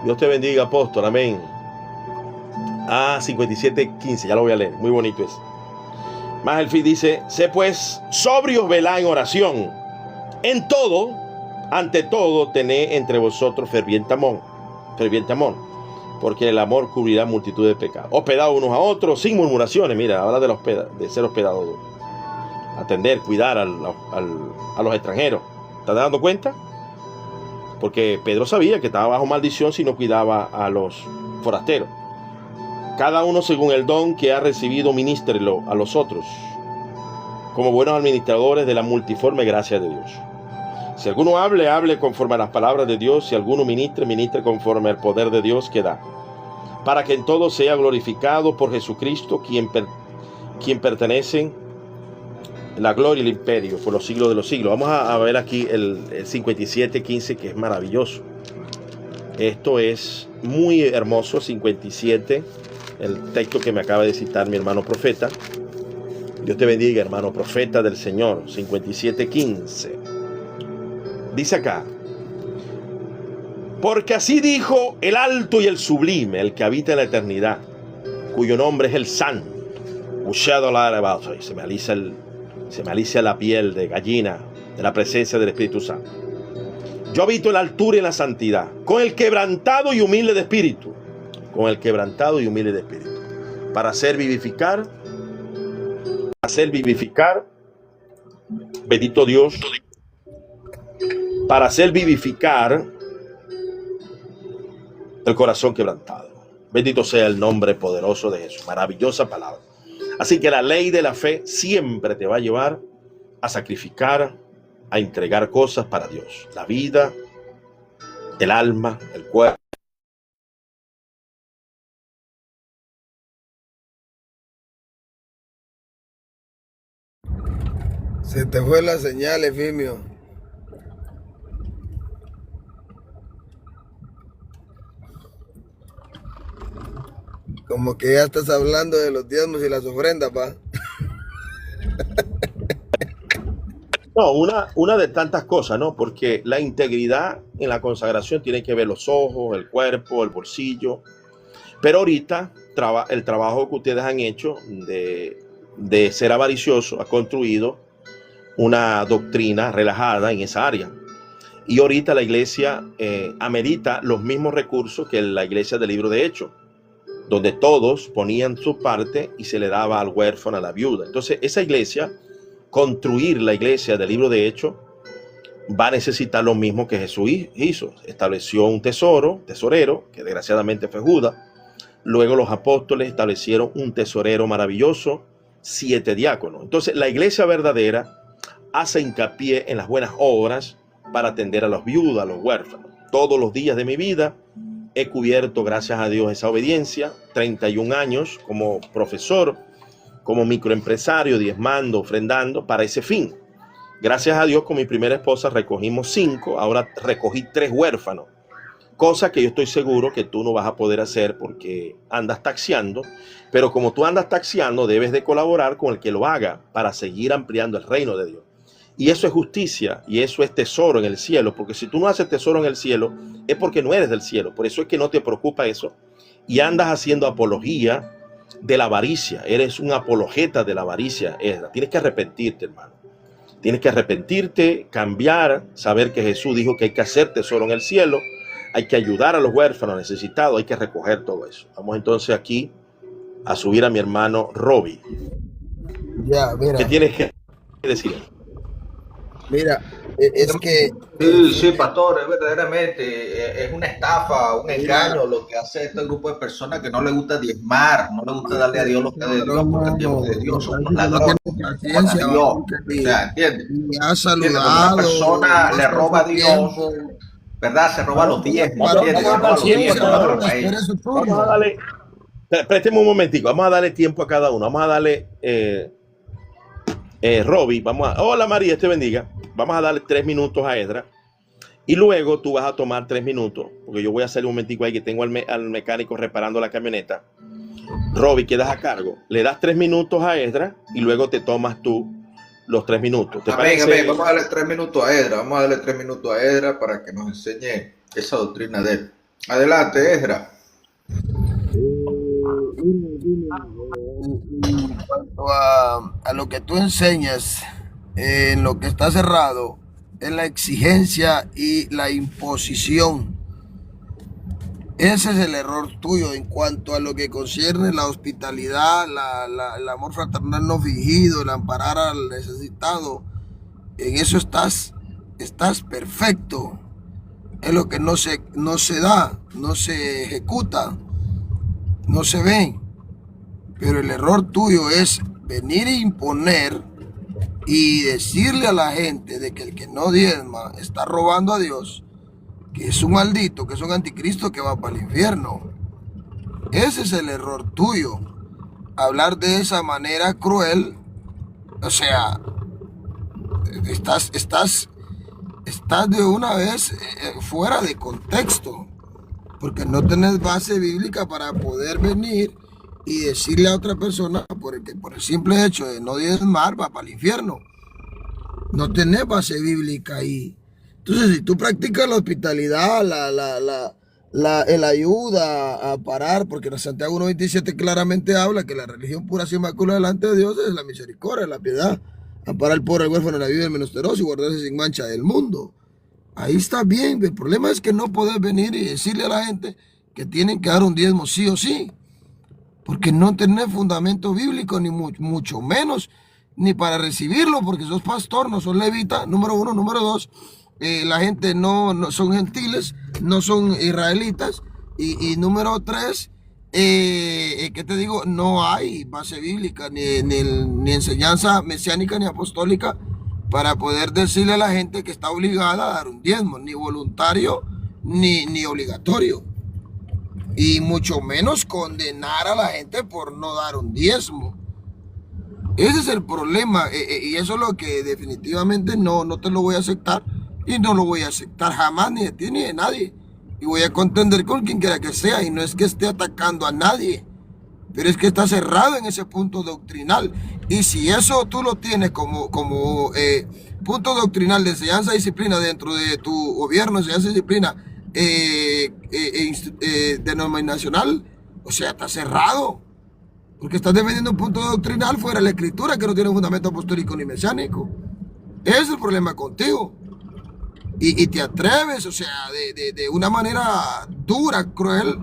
Dios te bendiga, apóstol. Amén. 57:15, ya lo voy a leer. Muy bonito es. Mas el fin dice: sé pues sobrios, velad en oración. En todo, ante todo, tened entre vosotros ferviente amor, porque el amor cubrirá multitud de pecados. Hospedados unos a otros sin murmuraciones. Mira, habla de ser hospedados, atender, cuidar a los extranjeros. ¿Estás dando cuenta? Porque Pedro sabía que estaba bajo maldición si no cuidaba a los forasteros. Cada uno según el don que ha recibido, ministrelo a los otros, como buenos administradores de la multiforme gracia de Dios. Si alguno hable conforme a las palabras de Dios. Si alguno ministre conforme al poder de Dios que da, para que en todo sea glorificado por Jesucristo, quien pertenecen la gloria y el imperio por los siglos de los siglos. Vamos a ver aquí el 57:15, que es maravilloso. Esto es muy hermoso. 57, el texto que me acaba de citar mi hermano profeta. Dios te bendiga, hermano profeta del Señor. 57:15. Dice acá: porque así dijo el alto y el sublime, el que habita en la eternidad, cuyo nombre es el Santo. Se me alicia la piel de gallina de la presencia del Espíritu Santo. Yo habito en la altura y en la santidad, con el quebrantado y humilde de espíritu. Para hacer vivificar, bendito Dios, para hacer vivificar el corazón quebrantado. Bendito sea el nombre poderoso de Jesús. Maravillosa palabra. Así que la ley de la fe siempre te va a llevar a sacrificar, a entregar cosas para Dios. La vida, el alma, el cuerpo. Se te fue la señal, Efimio. Como que ya estás hablando de los diezmos y las ofrendas, pa. No, una de tantas cosas, ¿no? Porque la integridad en la consagración tiene que ver los ojos, el cuerpo, el bolsillo. Pero ahorita el trabajo que ustedes han hecho de ser avaricioso ha construido una doctrina relajada en esa área. Y ahorita la iglesia amerita los mismos recursos que la iglesia del libro de Hechos, donde todos ponían su parte y se le daba al huérfano, a la viuda. Entonces esa iglesia, construir la iglesia del libro de Hechos, va a necesitar lo mismo que Jesús hizo. Estableció un tesorero, que desgraciadamente fue Judas. Luego los apóstoles establecieron un tesorero maravilloso, 7 diáconos. Entonces la iglesia verdadera hace hincapié en las buenas obras para atender a los viudas, a los huérfanos. Todos los días de mi vida he cubierto, gracias a Dios, esa obediencia. 31 años como profesor, como microempresario, diezmando, ofrendando para ese fin. Gracias a Dios, con mi primera esposa recogimos 5, ahora recogí 3 huérfanos. Cosa que yo estoy seguro que tú no vas a poder hacer porque andas taxiando, pero como tú andas taxiando, debes de colaborar con el que lo haga para seguir ampliando el reino de Dios. Y eso es justicia y eso es tesoro en el cielo, porque si tú no haces tesoro en el cielo, es porque no eres del cielo. Por eso es que no te preocupa eso y andas haciendo apología de la avaricia. Eres un apologeta de la avaricia. Tienes que arrepentirte, hermano. Tienes que arrepentirte, cambiar, saber que Jesús dijo que hay que hacer tesoro en el cielo. Hay que ayudar a los huérfanos necesitados, hay que recoger todo eso. Vamos entonces aquí a subir a mi hermano Robbie. Ya, mira. ¿Qué tienes que decir? Mira, es que... Sí, pastor, es verdaderamente, es una estafa, un engaño lo que hace este grupo de personas que no le gusta diezmar, no le gusta darle a Dios lo que es de Dios, porque el Dios es de Dios, somos ladrones, paciencia, Dios, o sea, ¿entiendes? y ha saludado. Cuando una persona le roba a Dios, ¿verdad? Se roba los diezmos, ¿entiendes? Se roba los diezmos para el país. Vamos a darle, présteme un momentico, vamos a darle tiempo a cada uno, vamos a darle, Robbie, hola María, te bendiga, vamos a darle 3 minutos a Edra y luego tú vas a tomar 3 minutos, porque yo voy a hacer un momentico ahí que tengo al mecánico reparando la camioneta. Robbie, quedas a cargo, le das 3 minutos a Edra y luego te tomas tú los 3 minutos. ¿Te parece? Amén. Vamos a darle 3 minutos a Edra, para que nos enseñe esa doctrina de él. Adelante, Edra. En cuanto a lo que tú enseñas, en lo que está cerrado, es la exigencia y la imposición. Ese es el error tuyo en cuanto a lo que concierne la hospitalidad, el amor fraternal no fingido, el amparar al necesitado. En eso estás perfecto. Es lo que no se da, no se ejecuta, no se ve. Pero el error tuyo es venir e imponer y decirle a la gente de que el que no diezma está robando a Dios, que es un maldito, que es un anticristo que va para el infierno. Ese es el error tuyo. Hablar de esa manera cruel, o sea, estás de una vez fuera de contexto, porque no tenés base bíblica para poder venir y decirle a otra persona por el simple hecho de no diezmar va para el infierno. No tenés base bíblica ahí. Entonces, si tú practicas la hospitalidad, el ayuda a parar, porque en Santiago 1.27 claramente habla que la religión pura y inmaculada delante de Dios es la misericordia, la piedad, amparar al pobre, al huérfano, la viuda, el menesteroso y guardarse sin mancha del mundo. Ahí está bien. El problema es que no podés venir y decirle a la gente que tienen que dar un diezmo sí o sí, porque no tenés fundamento bíblico, ni mucho menos, ni para recibirlo, porque sos pastor, no sos levita, número 1. Número 2, la gente no son gentiles, no son israelitas, y número 3, ¿qué te digo? No hay base bíblica, ni enseñanza mesiánica, ni apostólica, para poder decirle a la gente que está obligada a dar un diezmo, ni voluntario, ni obligatorio. Y mucho menos condenar a la gente por no dar un diezmo. Ese es el problema, y eso es lo que definitivamente no te lo voy a aceptar, y no lo voy a aceptar jamás, ni de ti ni de nadie. Y voy a contender con quien quiera que sea, y no es que esté atacando a nadie, pero es que está cerrado en ese punto doctrinal. Y si eso tú lo tienes como punto doctrinal de enseñanza y disciplina dentro de tu gobierno, enseñanza y disciplina denominacional, o sea, está cerrado. Porque estás defendiendo un punto doctrinal fuera de la escritura que no tiene un fundamento apostólico ni mesiánico. Ese es el problema contigo. Y te atreves, o sea, de una manera dura, cruel,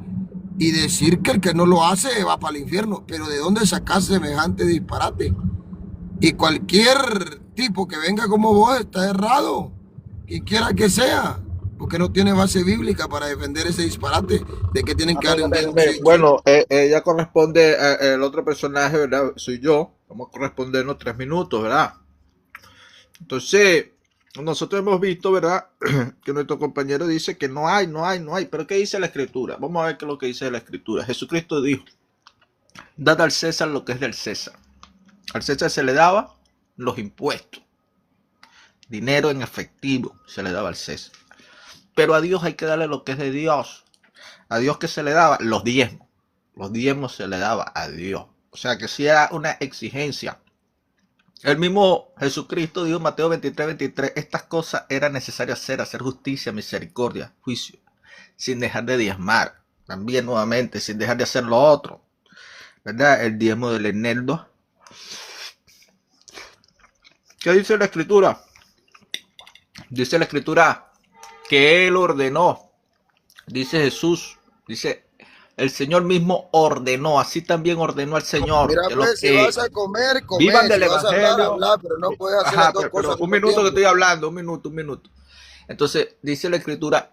y decir que el que no lo hace va para el infierno. Pero ¿de dónde sacas semejante disparate? Y cualquier tipo que venga como vos está errado, quien quiera que sea, porque no tiene base bíblica para defender ese disparate de que tienen que dar un dedo. Bueno, ella corresponde, el otro personaje, ¿verdad? Soy yo. Vamos a correspondernos 3 minutos, ¿verdad? Entonces, nosotros hemos visto, ¿verdad? Que nuestro compañero dice que no hay. Pero ¿qué dice la Escritura? Vamos a ver qué es lo que dice la Escritura. Jesucristo dijo: dad al César lo que es del César. Al César se le daba los impuestos. Dinero en efectivo se le daba al César. Pero a Dios hay que darle lo que es de Dios. A Dios, que se le daba los diezmos. Los diezmos se le daba a Dios. O sea que si era una exigencia. El mismo Jesucristo dijo en Mateo 23, estas cosas eran necesarias hacer justicia, misericordia, juicio, sin dejar de diezmar. También nuevamente, sin dejar de hacer lo otro, ¿verdad? El diezmo del eneldo. ¿Qué dice la Escritura? Dice la Escritura que Él ordenó. Dice Jesús, dice, el Señor mismo ordenó, así también ordenó al Señor. Mira, que pues, si vas a comer, vivan del si vas a Evangelio. hablar, pero no puedes hacer las dos cosas. Un minuto que estoy hablando, un minuto. Entonces, dice la Escritura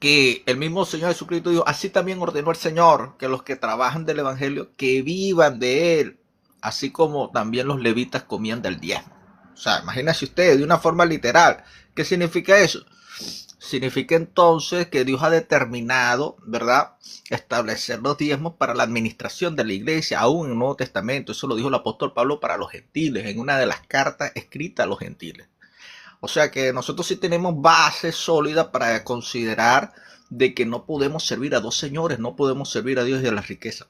que el mismo Señor Jesucristo dijo, así también ordenó el Señor, que los que trabajan del Evangelio, que vivan de él, así como también los levitas comían del diezmo. O sea, imagínense ustedes, de una forma literal. ¿Qué significa eso? Significa entonces que Dios ha determinado, ¿verdad?, establecer los diezmos para la administración de la iglesia, aún en el Nuevo Testamento. Eso lo dijo el apóstol Pablo para los gentiles, en una de las cartas escritas a los gentiles. O sea que nosotros sí tenemos base sólida para considerar de que no podemos servir a dos señores, no podemos servir a Dios y a la riqueza.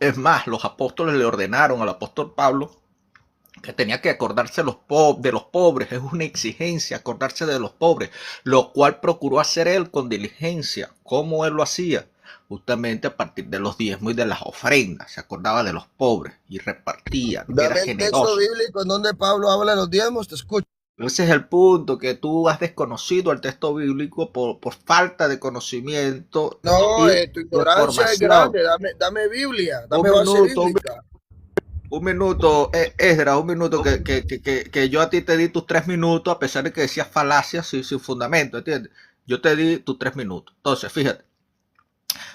Es más, los apóstoles le ordenaron al apóstol Pablo que tenía que acordarse de los pobres. Es una exigencia acordarse de los pobres, lo cual procuró hacer él con diligencia. ¿Cómo él lo hacía? Justamente a partir de los diezmos y de las ofrendas. Se acordaba de los pobres y repartía. Dame el texto bíblico en donde Pablo habla de los diezmos, te escucho. Ese es el punto, que tú has desconocido el texto bíblico por falta de conocimiento. No, tu ignorancia es grande. Dame Biblia, dame base bíblica. Un minuto, Esdras, un minuto que yo a ti te di tus 3 minutos, a pesar de que decías falacias sin fundamento, ¿entiendes? Yo te di tus 3 minutos. Entonces, fíjate,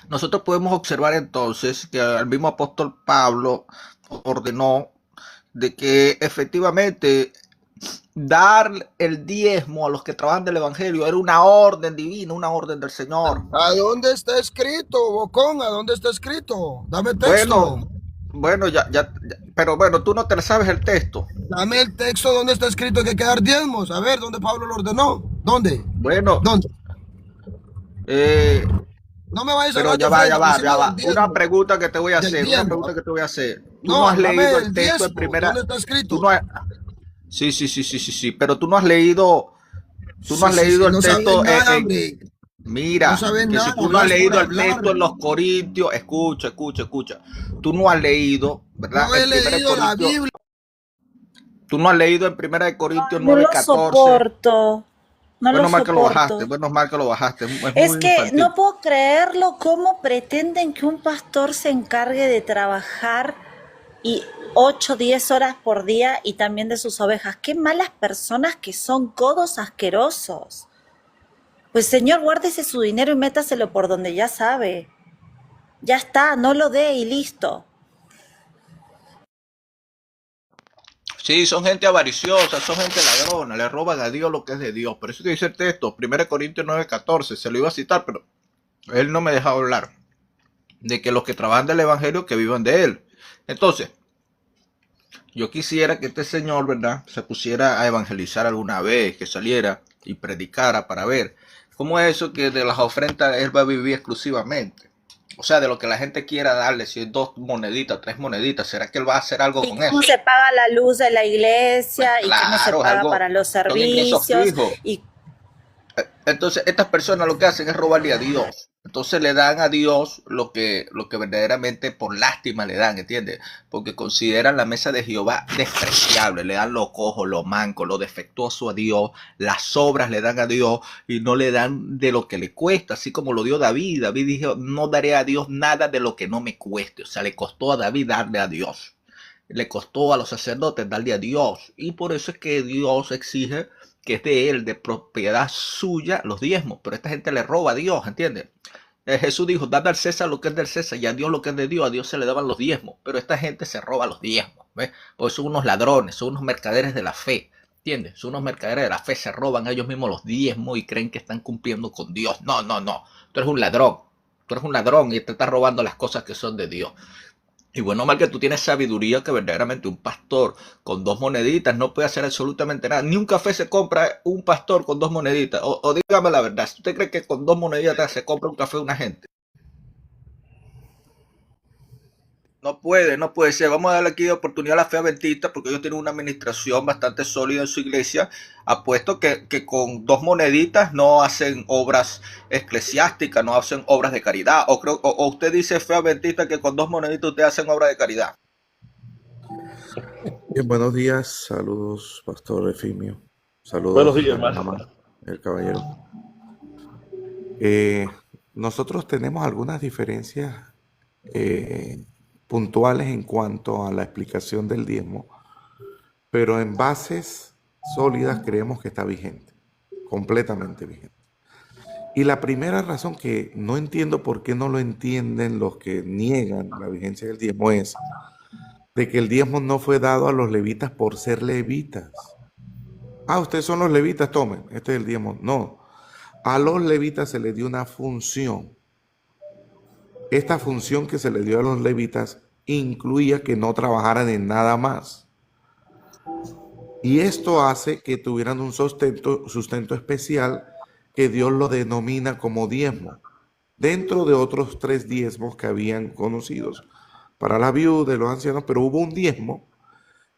nosotros podemos observar entonces que el mismo apóstol Pablo ordenó de que efectivamente dar el diezmo a los que trabajan del Evangelio era una orden divina, una orden del Señor. ¿A dónde está escrito, Bocón? ¿A dónde está escrito? Dame texto. Bueno, ya, pero bueno, tú no te sabes el texto. Dame el texto donde está escrito que hay que dar diezmos. A ver, ¿dónde Pablo lo ordenó? ¿Dónde? Bueno. ¿Dónde? No me vayas a hablar. Ya va. Una pregunta que te voy a hacer. Tú no has leído el texto en primera. ¿Dónde está escrito? Sí, pero tú no has leído. Tú no has leído el texto. Mira, no que nada, si tú no has leído el texto en los Corintios, escucha. Tú no has leído, ¿verdad? No he leído la Biblia. Tú no has leído en 1 Corintios 9:14. No lo soporto. Menos mal que lo bajaste. Es que infantil. No puedo creerlo, cómo pretenden que un pastor se encargue de trabajar y 8, 10 horas por día y también de sus ovejas. Qué malas personas que son, codos asquerosos. Pues Señor, guárdese su dinero y métaselo por donde ya sabe. Ya está, no lo dé y listo. Sí, son gente avariciosa, son gente ladrona, le roban a Dios lo que es de Dios. Por eso que dice el texto, 1 Corintios 9:14, se lo iba a citar, pero él no me deja hablar. De que los que trabajan del Evangelio, que vivan de él. Entonces, yo quisiera que este señor, ¿verdad?, se pusiera a evangelizar alguna vez, que saliera y predicara para ver cómo es eso que de las ofrendas él va a vivir exclusivamente. O sea, de lo que la gente quiera darle, si es 2 moneditas, 3 moneditas, ¿será que él va a hacer algo ¿Y con eso? cómo se paga la luz de la Pues iglesia? ¿Y cómo se claro, es paga algo, para los son ingresos servicios? fijos. Y Entonces, estas personas lo que hacen es robarle a Dios. Entonces le dan a Dios lo que verdaderamente por lástima le dan, ¿entiendes? Porque consideran la mesa de Jehová despreciable, le dan lo cojo, lo manco, lo defectuoso a Dios, las obras le dan a Dios y no le dan de lo que le cuesta, así como lo dio David. David dijo, no daré a Dios nada de lo que no me cueste. O sea, le costó a David darle a Dios. Le costó a los sacerdotes darle a Dios. Y por eso es que Dios exige que es de él, de propiedad suya, los diezmos. Pero esta gente le roba a Dios, ¿entiendes? Jesús dijo, dad al César lo que es del César y a Dios lo que es de Dios. A Dios se le daban los diezmos. Pero esta gente se roba los diezmos, ¿ves? Porque son unos ladrones, son unos mercaderes de la fe. ¿Entiendes? Son unos mercaderes de la fe, se roban a ellos mismos los diezmos y creen que están cumpliendo con Dios. No, no, no. Tú eres un ladrón. Tú eres un ladrón y te estás robando las cosas que son de Dios. Y bueno, mal que tú tienes sabiduría que verdaderamente un pastor con 2 moneditas no puede hacer absolutamente nada. Ni un café se compra un pastor con 2 moneditas. O dígame la verdad, ¿usted cree que con 2 moneditas se compra un café una gente? No puede ser. Vamos a darle aquí oportunidad a la fe adventista porque ellos tienen una administración bastante sólida en su iglesia. Apuesto que con 2 moneditas no hacen obras eclesiásticas, no hacen obras de caridad. O usted dice fe adventista que con 2 moneditas ustedes hacen obras de caridad. Bien, buenos días, saludos, Pastor Efimio, Buenos saludos días, a la hermano. dama, el caballero. Nosotros tenemos algunas diferencias puntuales en cuanto a la explicación del diezmo, pero en bases sólidas creemos que está vigente, completamente vigente. Y la primera razón que no entiendo por qué no lo entienden los que niegan la vigencia del diezmo es de que el diezmo no fue dado a los levitas por ser levitas. Ah, ustedes son los levitas, tomen, este es el diezmo. No, a los levitas se les dio una función. Esta función que se le dio a los levitas incluía que no trabajaran en nada más. Y esto hace que tuvieran un sustento especial que Dios lo denomina como diezmo, dentro de otros 3 diezmos que habían conocidos para la viuda y los ancianos, pero hubo un diezmo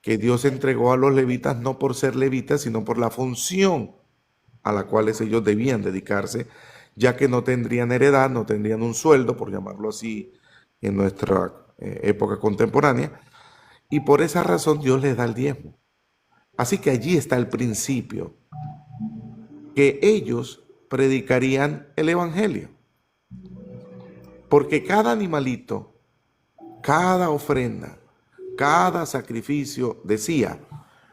que Dios entregó a los levitas no por ser levitas, sino por la función a la cual ellos debían dedicarse, ya que no tendrían heredad, no tendrían un sueldo, por llamarlo así, en nuestra época contemporánea, y por esa razón Dios les da el diezmo. Así que allí está el principio, que ellos predicarían el evangelio, porque cada animalito, cada ofrenda, cada sacrificio decía,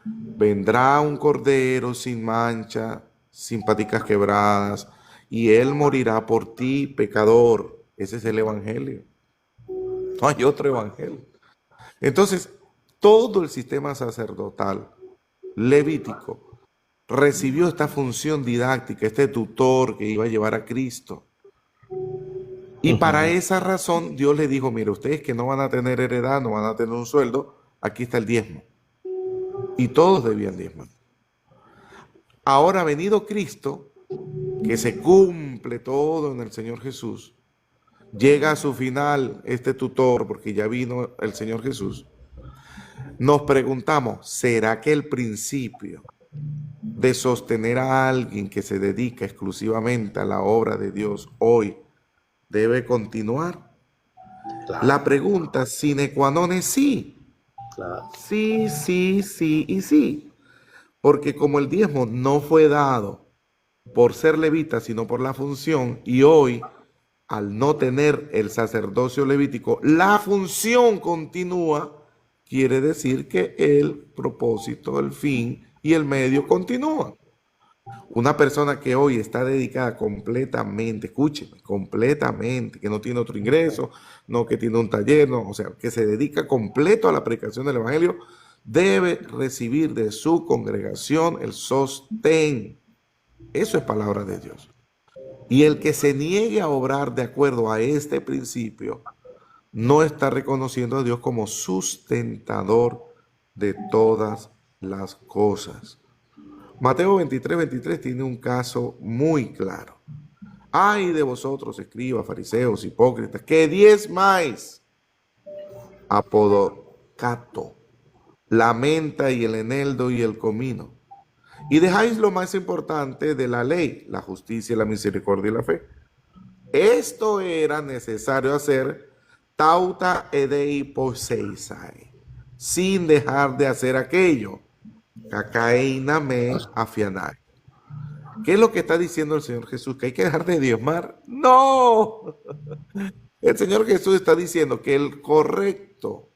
vendrá un cordero sin mancha, sin paticas quebradas, y él morirá por ti, pecador. Ese es el evangelio. No hay otro evangelio. Entonces, todo el sistema sacerdotal levítico recibió esta función didáctica, este tutor que iba a llevar a Cristo. Y para esa razón Dios le dijo, mire, ustedes que no van a tener heredad, no van a tener un sueldo, aquí está el diezmo. Y todos debían diezmar. Ahora venido Cristo, que se cumple todo en el Señor Jesús, llega a su final este tutor, porque ya vino el Señor Jesús, nos preguntamos, ¿será que el principio de sostener a alguien que se dedica exclusivamente a la obra de Dios hoy debe continuar? Claro, La pregunta sine qua non es sí. claro. Sí, sí, sí y sí. Porque como el diezmo no fue dado por ser levita, sino por la función, y hoy, al no tener el sacerdocio levítico, la función continúa, quiere decir que el propósito, el fin y el medio continúan. Una persona que hoy está dedicada completamente, escúcheme, completamente, que no tiene otro ingreso, no que tiene un taller, no, o sea, que se dedica completo a la predicación del evangelio, debe recibir de su congregación el sostén. Eso es palabra de Dios. Y el que se niegue a obrar de acuerdo a este principio, no está reconociendo a Dios como sustentador de todas las cosas. Mateo 23:23 tiene un caso muy claro. Ay de vosotros, escribas, fariseos, hipócritas, que diezmáis apodocato, la menta y el eneldo y el comino, y dejáis lo más importante de la ley, la justicia, la misericordia y la fe. Esto era necesario hacer tauta edei poseisai, sin dejar de hacer aquello, cacaína me afianai. ¿Qué es lo que está diciendo el Señor Jesús? ¿Que hay que dejar de diezmar? ¡No! El Señor Jesús está diciendo que el correcto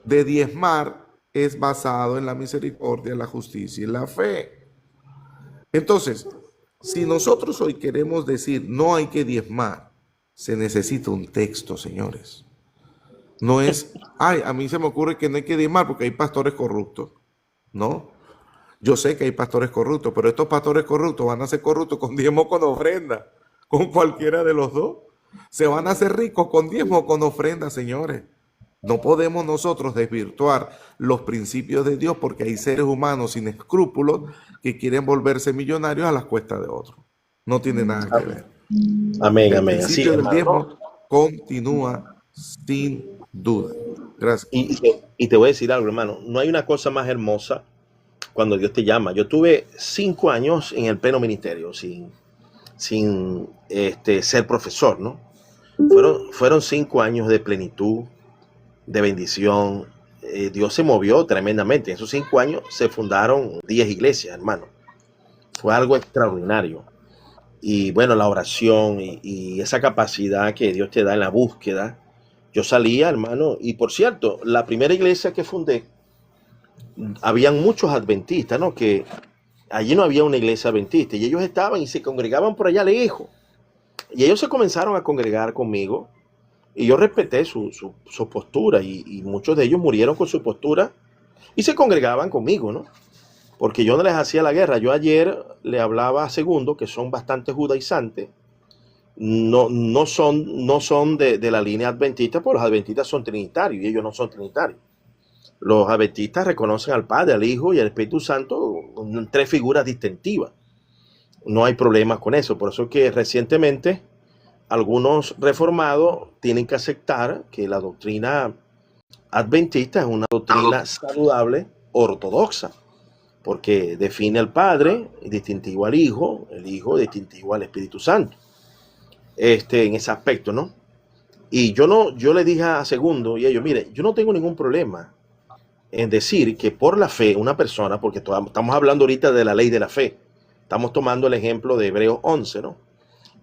de diezmar es basado en la misericordia, la justicia y la fe. Entonces, si nosotros hoy queremos decir no hay que diezmar, se necesita un texto, señores. No es, ay, a mí se me ocurre que no hay que diezmar porque hay pastores corruptos. No, yo sé que hay pastores corruptos, pero estos pastores corruptos van a ser corruptos con diezmo o con ofrenda, con cualquiera de los dos. Se van a hacer ricos con diezmo o con ofrenda, señores. No podemos nosotros desvirtuar los principios de Dios porque hay seres humanos sin escrúpulos que quieren volverse millonarios a las cuestas de otros. No tiene nada que ver. Amén, El amén. Así, principio del hermano. diezmo continúa sin duda. Gracias. Y te voy a decir algo, hermano. No hay una cosa más hermosa cuando Dios te llama. Yo tuve 5 años en el pleno ministerio sin ser profesor, ¿no? Fueron 5 años de plenitud, de bendición. Dios se movió tremendamente. En esos 5 años se fundaron 10 iglesias, hermano. Fue algo extraordinario. Y bueno, la oración y esa capacidad que Dios te da en la búsqueda. Yo salía, hermano, y por cierto, la primera iglesia que fundé, habían muchos adventistas, ¿no? Que allí no había una iglesia adventista y ellos estaban y se congregaban por allá lejos. Y ellos se comenzaron a congregar conmigo y yo respeté su postura y muchos de ellos murieron con su postura y se congregaban conmigo, ¿no? Porque yo no les hacía la guerra. Yo ayer le hablaba a Segundo, que son bastante judaizantes, no son de la línea adventista, porque los adventistas son trinitarios y ellos no son trinitarios. Los adventistas reconocen al Padre, al Hijo y al Espíritu Santo en 3 figuras distintivas. No hay problemas con eso. Por eso es que recientemente algunos reformados tienen que aceptar que la doctrina adventista es una doctrina saludable, ortodoxa, porque define al Padre distintivo al Hijo, el Hijo distintivo al Espíritu Santo. En ese aspecto, ¿no? Y yo le dije a Segundo y ellos, mire, yo no tengo ningún problema en decir que por la fe una persona, porque estamos hablando ahorita de la ley de la fe, estamos tomando el ejemplo de Hebreos 11, ¿no?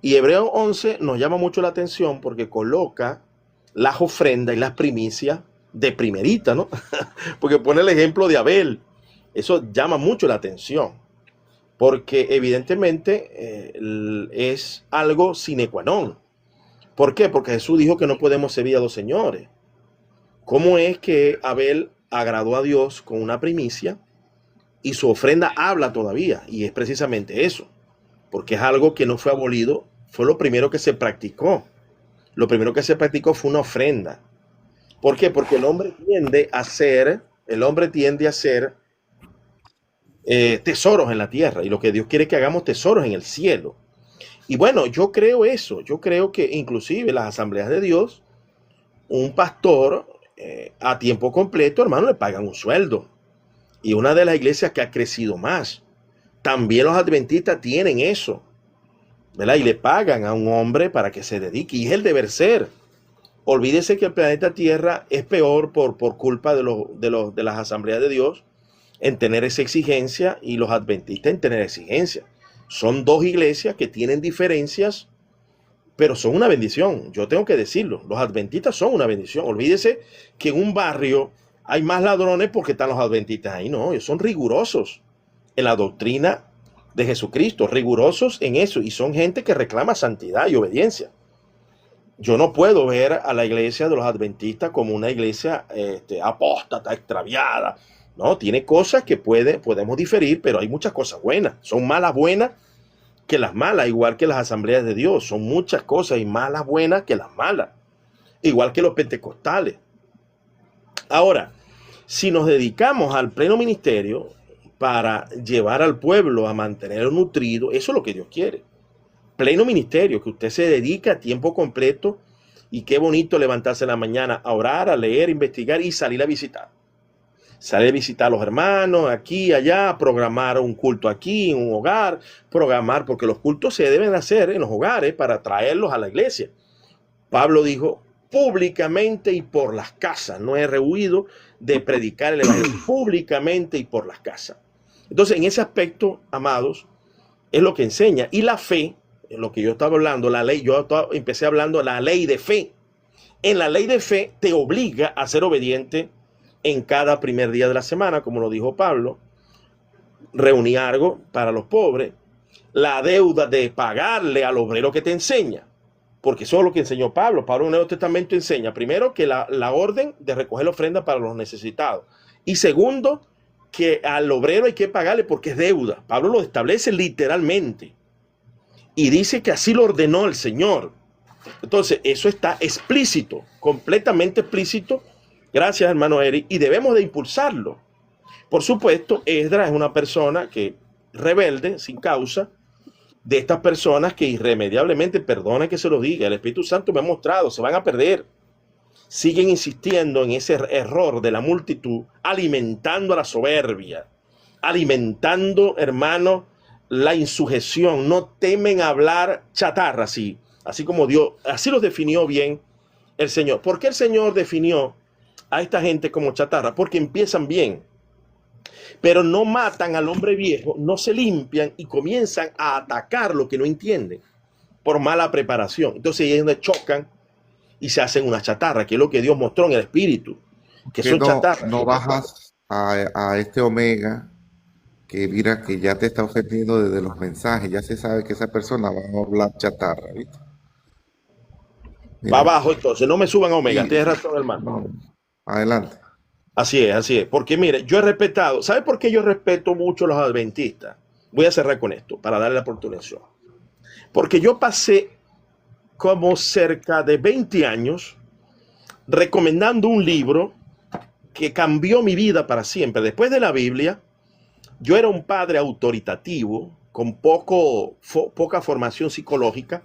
Y Hebreos 11 nos llama mucho la atención porque coloca las ofrendas y las primicias de primerita, ¿no? Porque pone el ejemplo de Abel. Eso llama mucho la atención, porque evidentemente es algo sine qua non. ¿Por qué? Porque Jesús dijo que no podemos servir a 2 señores. ¿Cómo es que Abel agradó a Dios con una primicia y su ofrenda habla todavía? Y es precisamente eso, porque es algo que no fue abolido, fue lo primero que se practicó. Lo primero que se practicó fue una ofrenda. ¿Por qué? Porque el hombre tiende a hacer tesoros en la tierra, y lo que Dios quiere es que hagamos tesoros en el cielo. Y bueno, yo creo eso. Yo creo que inclusive las asambleas de Dios, un pastor a tiempo completo, hermano, le pagan un sueldo. Y una de las iglesias que ha crecido más. También los adventistas tienen eso, ¿verdad? Y le pagan a un hombre para que se dedique. Y es el deber ser. Olvídese que el planeta Tierra es peor por culpa de las asambleas de Dios en tener esa exigencia y los adventistas en tener exigencia. Son 2 iglesias que tienen diferencias, pero son una bendición. Yo tengo que decirlo. Los adventistas son una bendición. Olvídese que en un barrio hay más ladrones porque están los adventistas ahí. No, ellos son rigurosos en la doctrina de Jesucristo, rigurosos en eso, y son gente que reclama santidad y obediencia. Yo no puedo ver a la iglesia de los adventistas como una iglesia apóstata, extraviada. No, tiene cosas que podemos diferir, pero hay muchas cosas buenas. Son malas buenas que las malas, igual que las asambleas de Dios. Son muchas cosas y malas buenas que las malas. Igual que los pentecostales. Ahora, si nos dedicamos al pleno ministerio para llevar al pueblo a mantenerlo nutrido, eso es lo que Dios quiere. pleno ministerio, que usted se dedica a tiempo completo, y qué bonito levantarse en la mañana a orar, a leer, a investigar y salir a visitar. Salir a visitar a los hermanos aquí, allá, programar un culto aquí, en un hogar, programar, porque los cultos se deben hacer en los hogares para traerlos a la iglesia. Pablo dijo, públicamente y por las casas. No he rehuido de predicar el evangelio públicamente y por las casas. Entonces, en ese aspecto, amados, es lo que enseña. Y la fe, en lo que yo estaba hablando, la ley, empecé hablando de la ley de fe. En la ley de fe te obliga a ser obediente en cada primer día de la semana, como lo dijo Pablo. Reunir algo para los pobres. La deuda de pagarle al obrero que te enseña. Porque eso es lo que enseñó Pablo. Pablo en el Nuevo Testamento enseña, primero, que la orden de recoger la ofrenda para los necesitados. Y segundo, que al obrero hay que pagarle porque es deuda. Pablo lo establece literalmente. Y dice que así lo ordenó el Señor. Entonces, eso está explícito, completamente explícito. Gracias, hermano Eric. Y debemos de impulsarlo. Por supuesto, Esdras es una persona que rebelde, sin causa, de estas personas que irremediablemente, perdona que se lo diga, el Espíritu Santo me ha mostrado, se van a perder. Siguen insistiendo en ese error de la multitud, alimentando a la soberbia, alimentando, hermano, la insujeción. No temen hablar chatarra, así como Dios, así los definió bien el Señor. ¿Por qué el Señor definió a esta gente como chatarra? Porque empiezan bien, pero no matan al hombre viejo, no se limpian y comienzan a atacar lo que no entienden por mala preparación. Entonces ahí es donde chocan y se hacen una chatarra, que es lo que Dios mostró en el Espíritu, que son chatarras. No bajas a este Omega, que mira que ya te está ofendiendo desde los mensajes, ya se sabe que esa persona va a hablar chatarra, ¿viste? Va abajo, entonces, no me suban a Omega, tienes razón, hermano. No, adelante. Así es, porque mire, yo he respetado, ¿sabe por qué yo respeto mucho a los adventistas? Voy a cerrar con esto, para darle la oportunidad. Porque yo pasé como cerca de 20 años recomendando un libro que cambió mi vida para siempre. Después de la Biblia, yo era un padre autoritativo, con poca formación psicológica,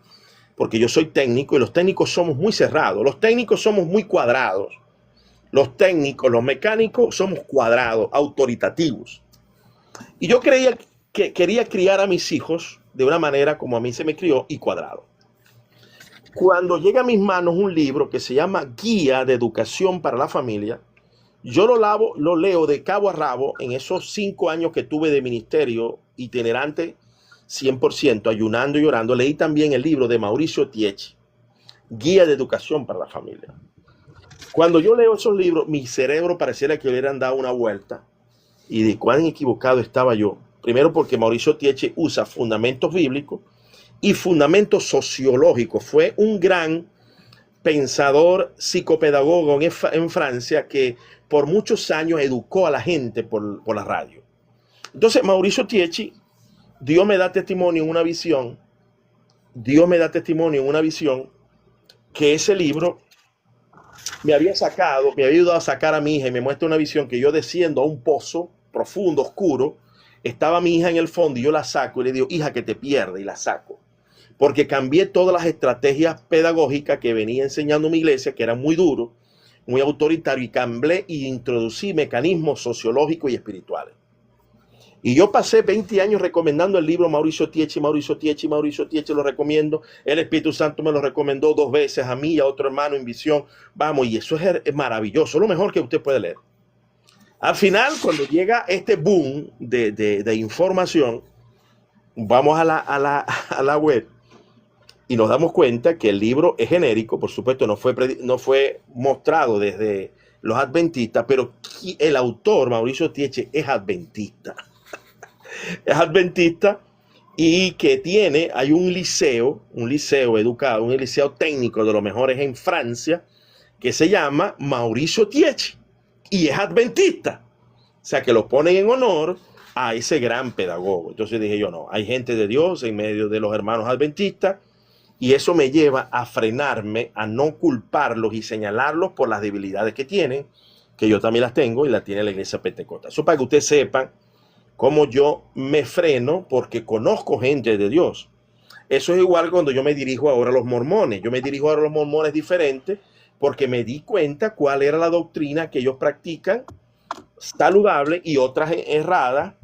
porque yo soy técnico y los técnicos somos muy cerrados, los técnicos somos muy cuadrados. Los técnicos, los mecánicos somos cuadrados, autoritativos. Y yo creía que quería criar a mis hijos de una manera como a mí se me crió y cuadrado. Cuando llega a mis manos un libro que se llama Guía de Educación para la Familia, yo lo leo de cabo a rabo en esos 5 años que tuve de ministerio itinerante 100%, ayunando y orando. Leí también el libro de Mauricio Tiechi, Guía de Educación para la Familia. Cuando yo leo esos libros, mi cerebro pareciera que le hubieran dado una vuelta y de cuán equivocado estaba yo. Primero porque Mauricio Tiechi usa fundamentos bíblicos y fundamentos sociológicos. Fue un gran pensador psicopedagogo en Francia que por muchos años educó a la gente por la radio. Entonces, Mauricio Tiechi, Dios me da testimonio en una visión, que ese libro me había ayudado a sacar a mi hija, y me muestra una visión que yo desciendo a un pozo profundo, oscuro, estaba mi hija en el fondo y yo la saco y le digo, hija, que te pierde, y la saco. Porque cambié todas las estrategias pedagógicas que venía enseñando mi iglesia, que era muy duro, muy autoritario, y cambié y introducí mecanismos sociológicos y espirituales. Y yo pasé 20 años recomendando el libro Mauricio Tiechi, lo recomiendo. El Espíritu Santo me lo recomendó 2 veces a mí y a otro hermano en visión. Vamos, y eso es maravilloso, lo mejor que usted puede leer. Al final, cuando llega este boom de información, vamos a la web y nos damos cuenta que el libro es genérico. Por supuesto, no fue mostrado desde los adventistas, pero el autor, Mauricio Tiechi, es adventista. Es adventista y que hay un liceo educado, un liceo técnico de los mejores en Francia, que se llama Mauricio Tiechi y es adventista. O sea, que lo ponen en honor a ese gran pedagogo. Entonces dije yo, no, hay gente de Dios en medio de los hermanos adventistas, y eso me lleva a frenarme, a no culparlos y señalarlos por las debilidades que tienen, que yo también las tengo y las tiene la iglesia pentecostal. Eso para que ustedes sepan cómo yo me freno, porque conozco gente de Dios. Eso es igual cuando yo me dirijo ahora a los mormones. Yo me dirijo ahora a los mormones diferente porque me di cuenta cuál era la doctrina que ellos practican, saludable, y otras erradas,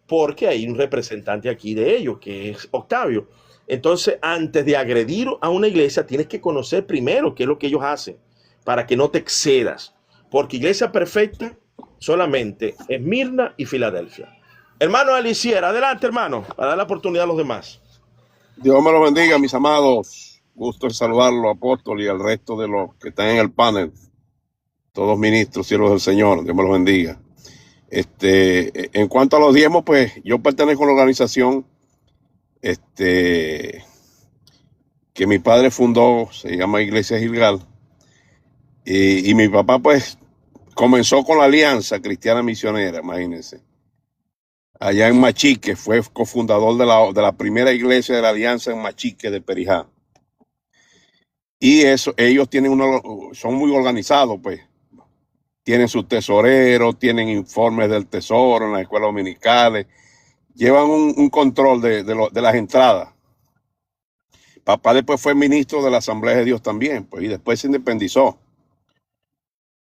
porque hay un representante aquí de ellos, que es Octavio. Entonces, antes de agredir a una iglesia, tienes que conocer primero qué es lo que ellos hacen, para que no te excedas. Porque iglesia perfecta solamente Esmirna y Filadelfia. Hermano Elisier, adelante, hermano, para dar la oportunidad a los demás. Dios me los bendiga, mis amados. Gusto en saludarlo, apóstol, y al resto de los que están en el panel. Todos ministros, siervos del Señor. Dios me los bendiga. En cuanto a los diezmos, pues yo pertenezco a una organización que mi padre fundó, se llama Iglesia Gilgal. Y mi papá, pues, comenzó con la Alianza Cristiana Misionera, imagínense. Allá en Machique, fue cofundador de la primera iglesia de la Alianza en Machique de Perijá. Y eso, ellos son muy organizados, pues. Tienen sus tesoreros, tienen informes del tesoro en las escuelas dominicales. Llevan un control de las entradas. Papá después fue ministro de la Asamblea de Dios también, pues, y después se independizó.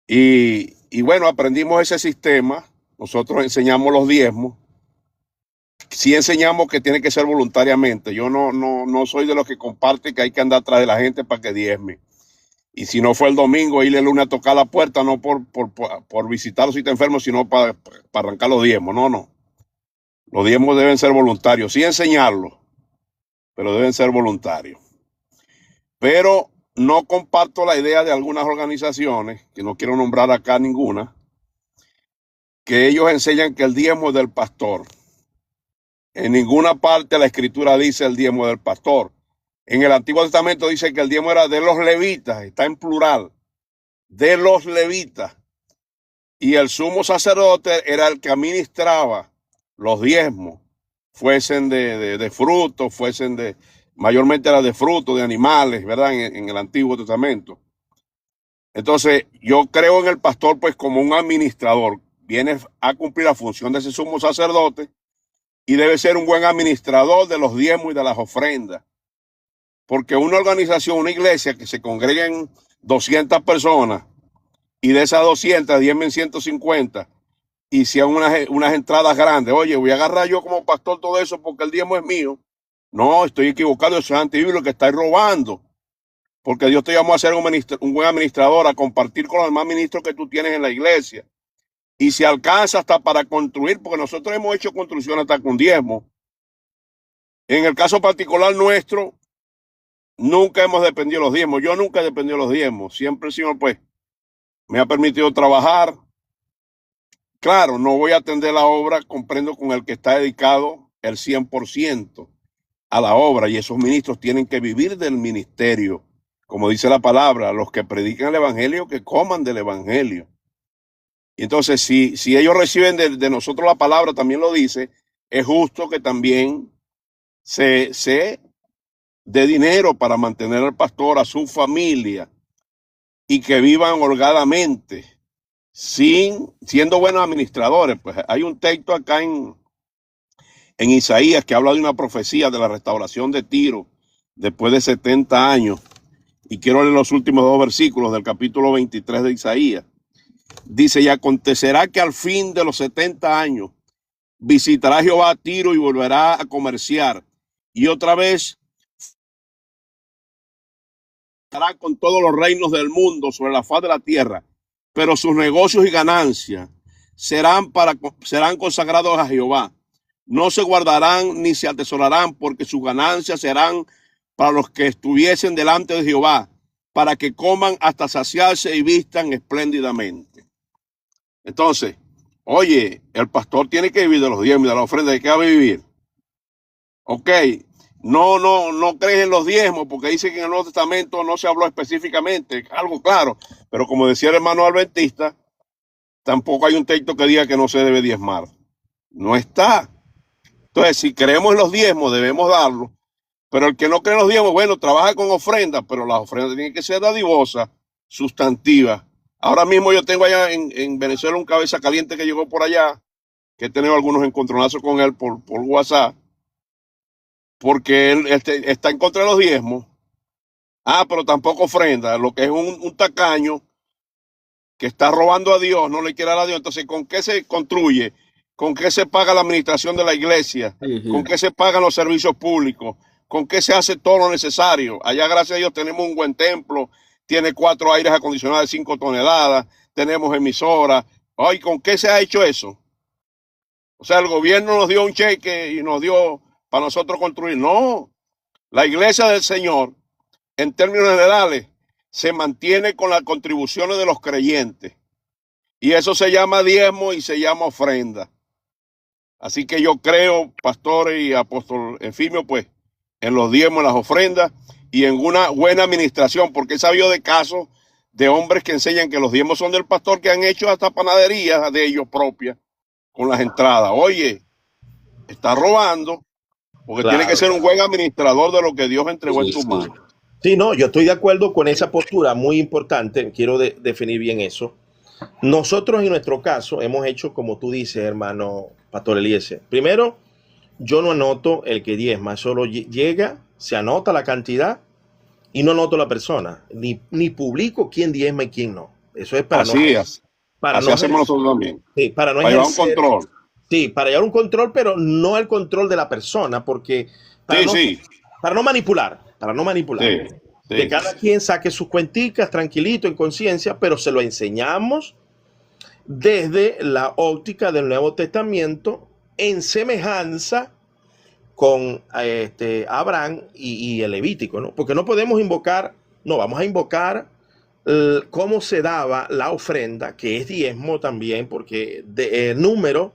Y bueno, aprendimos ese sistema. Nosotros enseñamos los diezmos. Sí enseñamos que tiene que ser voluntariamente. Yo no soy de los que comparte que hay que andar atrás de la gente para que diezme. Y si no fue el domingo, irle el lunes a tocar la puerta, no por visitarlo si está enfermo, sino para arrancar los diezmos. No. Los diezmos deben ser voluntarios. Sí enseñarlos, pero deben ser voluntarios. Pero no comparto la idea de algunas organizaciones, que no quiero nombrar acá ninguna, que ellos enseñan que el diezmo es del pastor. En ninguna parte la escritura dice el diezmo del pastor. En el Antiguo Testamento dice que el diezmo era de los levitas, está en plural, de los levitas. Y el sumo sacerdote era el que administraba los diezmos, fuesen de frutos, mayormente era de frutos, de animales, ¿verdad? En el Antiguo Testamento. Entonces, yo creo en el pastor, pues, como un administrador. Viene a cumplir la función de ese sumo sacerdote y debe ser un buen administrador de los diezmos y de las ofrendas. Porque una organización, una iglesia que se congreguen 200 personas y de esas 200 diezmen 150 y sean unas entradas grandes, oye, voy a agarrar yo como pastor todo eso porque el diezmo es mío. No, estoy equivocado, eso es antibíblico, que estáis robando. Porque Dios te llamó a ser un buen administrador, a compartir con los demás ministros que tú tienes en la iglesia. Y si alcanza hasta para construir, porque nosotros hemos hecho construcción hasta con diezmo. En el caso particular nuestro, nunca hemos dependido de los diezmos. Yo nunca he dependido de los diezmos. Siempre el Señor, pues, me ha permitido trabajar. Claro, no voy a atender la obra, comprendo, con el que está dedicado el 100% a la obra. Y esos ministros tienen que vivir del ministerio. Como dice la palabra, los que predican el evangelio, que coman del evangelio. Y entonces, si ellos reciben de nosotros la palabra, también lo dice, es justo que también se dé dinero para mantener al pastor, a su familia, y que vivan holgadamente, siendo buenos administradores. Pues hay un texto acá en Isaías que habla de una profecía de la restauración de Tiro después de 70 años. Y quiero leer los últimos 2 versículos del capítulo 23 de Isaías. Dice, y acontecerá que al fin de los 70 años visitará Jehová a Tiro y volverá a comerciar. Y otra vez estará con todos los reinos del mundo sobre la faz de la tierra. Pero sus negocios y ganancias serán consagrados a Jehová. No se guardarán ni se atesorarán, porque sus ganancias serán para los que estuviesen delante de Jehová, para que coman hasta saciarse y vistan espléndidamente. Entonces, oye, el pastor tiene que vivir de los diezmos y de la ofrenda. ¿De qué va a vivir? Ok, no crees en los diezmos, porque dice que en el Nuevo Testamento no se habló específicamente, algo claro, pero como decía el hermano adventista, tampoco hay un texto que diga que no se debe diezmar. No está. Entonces, si creemos en los diezmos, debemos darlo. Pero el que no cree en los diezmos, bueno, trabaja con ofrendas, pero las ofrendas tienen que ser dadivosas, sustantivas. Ahora mismo yo tengo allá en Venezuela un cabeza caliente que llegó por allá, que he tenido algunos encontronazos con él por WhatsApp, porque él está en contra de los diezmos. Pero tampoco ofrenda, lo que es un tacaño que está robando a Dios, no le quiere dar a Dios. Entonces, ¿con qué se construye? ¿Con qué se paga la administración de la iglesia? ¿Con qué se pagan los servicios públicos? ¿Con qué se hace todo lo necesario? Allá, gracias a Dios, tenemos un buen templo, tiene 4 aires acondicionados de 5 toneladas, tenemos emisoras. Ay, ¿con qué se ha hecho eso? O sea, el gobierno nos dio un cheque y nos dio para nosotros construir. No, la iglesia del Señor, en términos generales, se mantiene con las contribuciones de los creyentes. Y eso se llama diezmo y se llama ofrenda. Así que yo creo, pastor y apóstol Efimio, pues, en los diezmos, en las ofrendas y en una buena administración, porque he sabido de casos de hombres que enseñan que los diezmos son del pastor, que han hecho hasta panaderías de ellos propias con las entradas. Oye, está robando, porque Claro. tiene que ser un buen administrador de lo que Dios entregó en tus manos. Sí, no, yo estoy de acuerdo con esa postura, muy importante, quiero definir bien eso. Nosotros en nuestro caso hemos hecho como tú dices, hermano Pastor Eliezer. Primero, yo no anoto el que diezma, solo llega, se anota la cantidad y no anoto la persona, ni publico quién diezma y quién no. Eso es para Así no hacemos nosotros también. Sí, para no Para llevar un ejercer, control. sí, para llevar un control, pero no el control de la persona, porque para no manipular, Sí. que cada quien saque sus cuenticas tranquilito, en conciencia, pero se lo enseñamos desde la óptica del Nuevo Testamento en semejanza con Abraham y el Levítico, ¿no? Porque no podemos vamos a invocar cómo se daba la ofrenda, que es diezmo también, porque número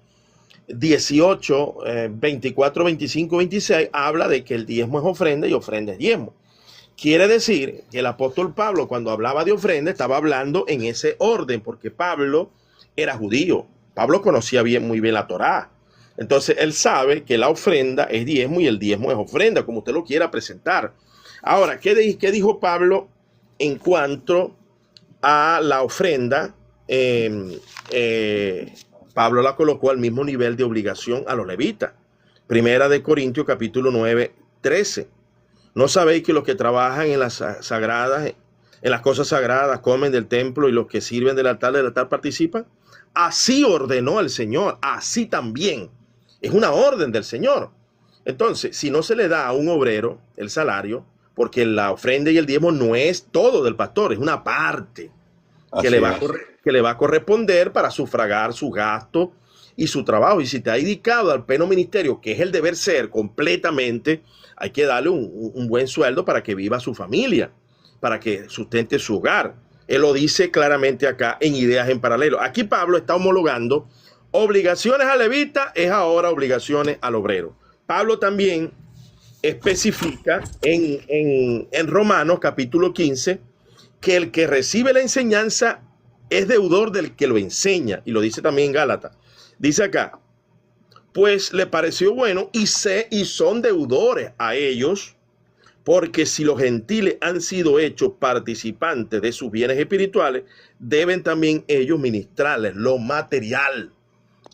18, 24, 25, 26 habla de que el diezmo es ofrenda y ofrenda es diezmo. Quiere decir que el apóstol Pablo, cuando hablaba de ofrenda, estaba hablando en ese orden, porque Pablo era judío. Pablo conocía muy bien la Torá. Entonces él sabe que la ofrenda es diezmo y el diezmo es ofrenda, como usted lo quiera presentar. Ahora, ¿qué dijo Pablo en cuanto a la ofrenda? Pablo la colocó al mismo nivel de obligación a los levitas. Primera de Corintios capítulo 9, 13. ¿No sabéis que los que trabajan en las cosas sagradas comen del templo y los que sirven del altar participan? Así ordenó el Señor, así también. Es una orden del Señor. Entonces, si no se le da a un obrero el salario, porque la ofrenda y el diezmo no es todo del pastor, es una parte que le va a corresponder para sufragar su gasto y su trabajo. Y si te ha dedicado al pleno ministerio, que es el deber ser completamente, hay que darle un buen sueldo para que viva su familia, para que sustente su hogar. Él lo dice claramente acá en Ideas en Paralelo. Aquí Pablo está homologando obligaciones al levita, es ahora obligaciones al obrero. Pablo también especifica en Romanos capítulo 15 que el que recibe la enseñanza es deudor del que lo enseña, y lo dice también en Gálatas. Dice acá, pues le pareció bueno y son deudores a ellos, porque si los gentiles han sido hechos participantes de sus bienes espirituales, deben también ellos ministrarles lo material.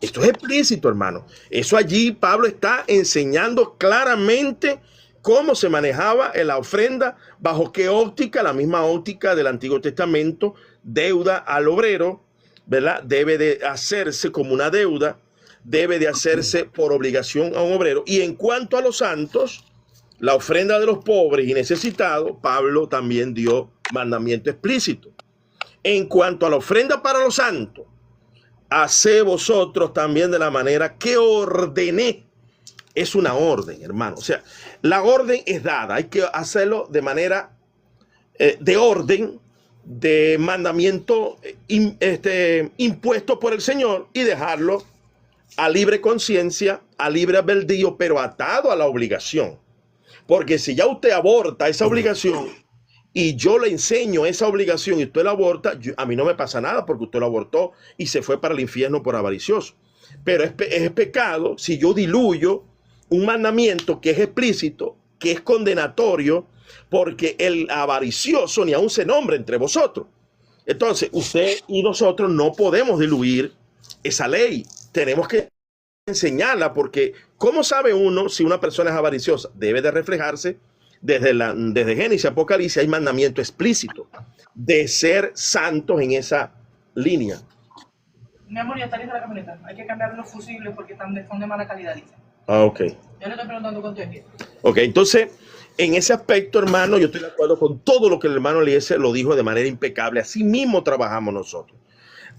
Esto es explícito, hermano. Eso allí Pablo está enseñando claramente cómo se manejaba la ofrenda, bajo qué óptica, la misma óptica del Antiguo Testamento, deuda al obrero, ¿verdad? Debe de hacerse como una deuda, debe de hacerse por obligación a un obrero. Y en cuanto a los santos, la ofrenda de los pobres y necesitados, Pablo también dio mandamiento explícito. En cuanto a la ofrenda para los santos, haced vosotros también de la manera que ordené. Es una orden, hermano. O sea, la orden es dada. Hay que hacerlo de manera de orden, de mandamiento impuesto por el Señor, y dejarlo a libre conciencia, a libre albedrío, pero atado a la obligación. Porque si ya usted aborta esa obligación y yo le enseño esa obligación y usted la aborta, a mí no me pasa nada porque usted lo abortó y se fue para el infierno por avaricioso. Pero es pecado si yo diluyo un mandamiento que es explícito, que es condenatorio, porque el avaricioso ni aún se nombra entre vosotros. Entonces, usted y nosotros no podemos diluir esa ley. Tenemos que enseñarla, porque ¿Cómo sabe uno si una persona es avariciosa? Debe de reflejarse desde Génesis a Apocalipsis, hay mandamiento explícito de ser santos en esa línea. Mi amor, ya está lista la camioneta. Hay que cambiar los fusibles porque son de mala calidad, dice. Ah, ok. Yo le estoy preguntando cuánto es. Ok, entonces, en ese aspecto, hermano, yo estoy de acuerdo con todo lo que el hermano Eliezer lo dijo de manera impecable. Así mismo trabajamos nosotros.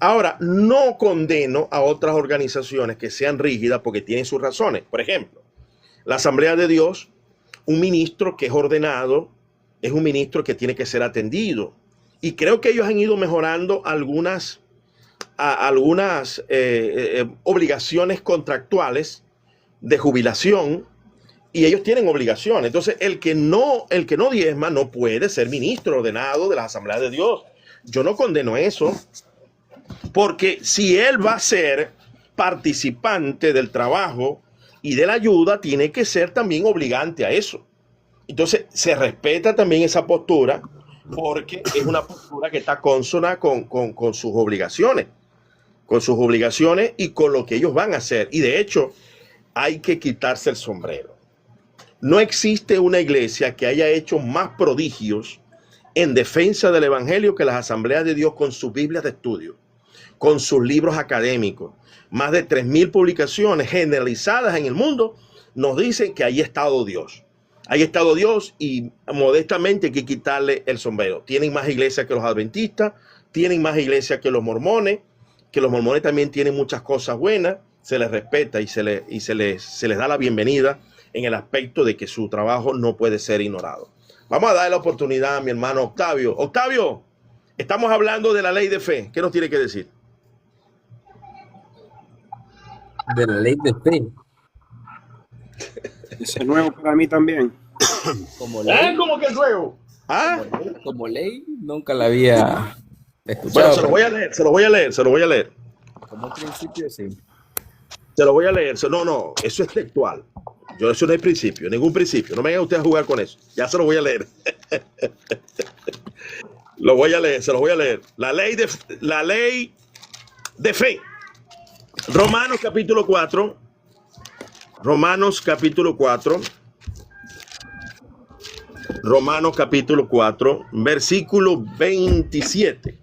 Ahora, no condeno a otras organizaciones que sean rígidas porque tienen sus razones. Por ejemplo, la Asamblea de Dios, un ministro que es ordenado, es un ministro que tiene que ser atendido. Y creo que ellos han ido mejorando algunas obligaciones contractuales de jubilación, y ellos tienen obligaciones. Entonces, el que no diezma no puede ser ministro ordenado de la Asamblea de Dios. Yo no condeno eso, porque si él va a ser participante del trabajo y de la ayuda, tiene que ser también obligante a eso. Entonces, se respeta también esa postura, porque es una postura que está consona con sus obligaciones. Con sus obligaciones y con lo que ellos van a hacer. Y de hecho, hay que quitarse el sombrero. No existe una iglesia que haya hecho más prodigios en defensa del evangelio que las Asambleas de Dios, con sus Biblias de estudio, con sus libros académicos. Más de 3.000 publicaciones generalizadas en el mundo nos dicen que ahí ha estado Dios. Ahí ha estado Dios, y modestamente hay que quitarle el sombrero. Tienen más iglesias que los adventistas, tienen más iglesias que los mormones, que los mormones también tienen muchas cosas buenas, se les respeta y se les da la bienvenida en el aspecto de que su trabajo no puede ser ignorado. Vamos a darle la oportunidad a mi hermano Octavio. Octavio, estamos hablando de la ley de fe. ¿Qué nos tiene que decir? De la ley de fe. Ese es nuevo para mí también. Como ley, ¿Cómo que es nuevo? ¿Ah? como ley, nunca la había Bueno, escuchado. se lo voy a leer. Como principio, sí. Se lo voy a leer. No, eso es textual. Eso no es principio, ningún principio. No me vengan ustedes a jugar con eso. Ya se lo voy a leer. Se los voy a leer. La ley de fe. Romanos capítulo 4. Romanos capítulo 4, versículo 27.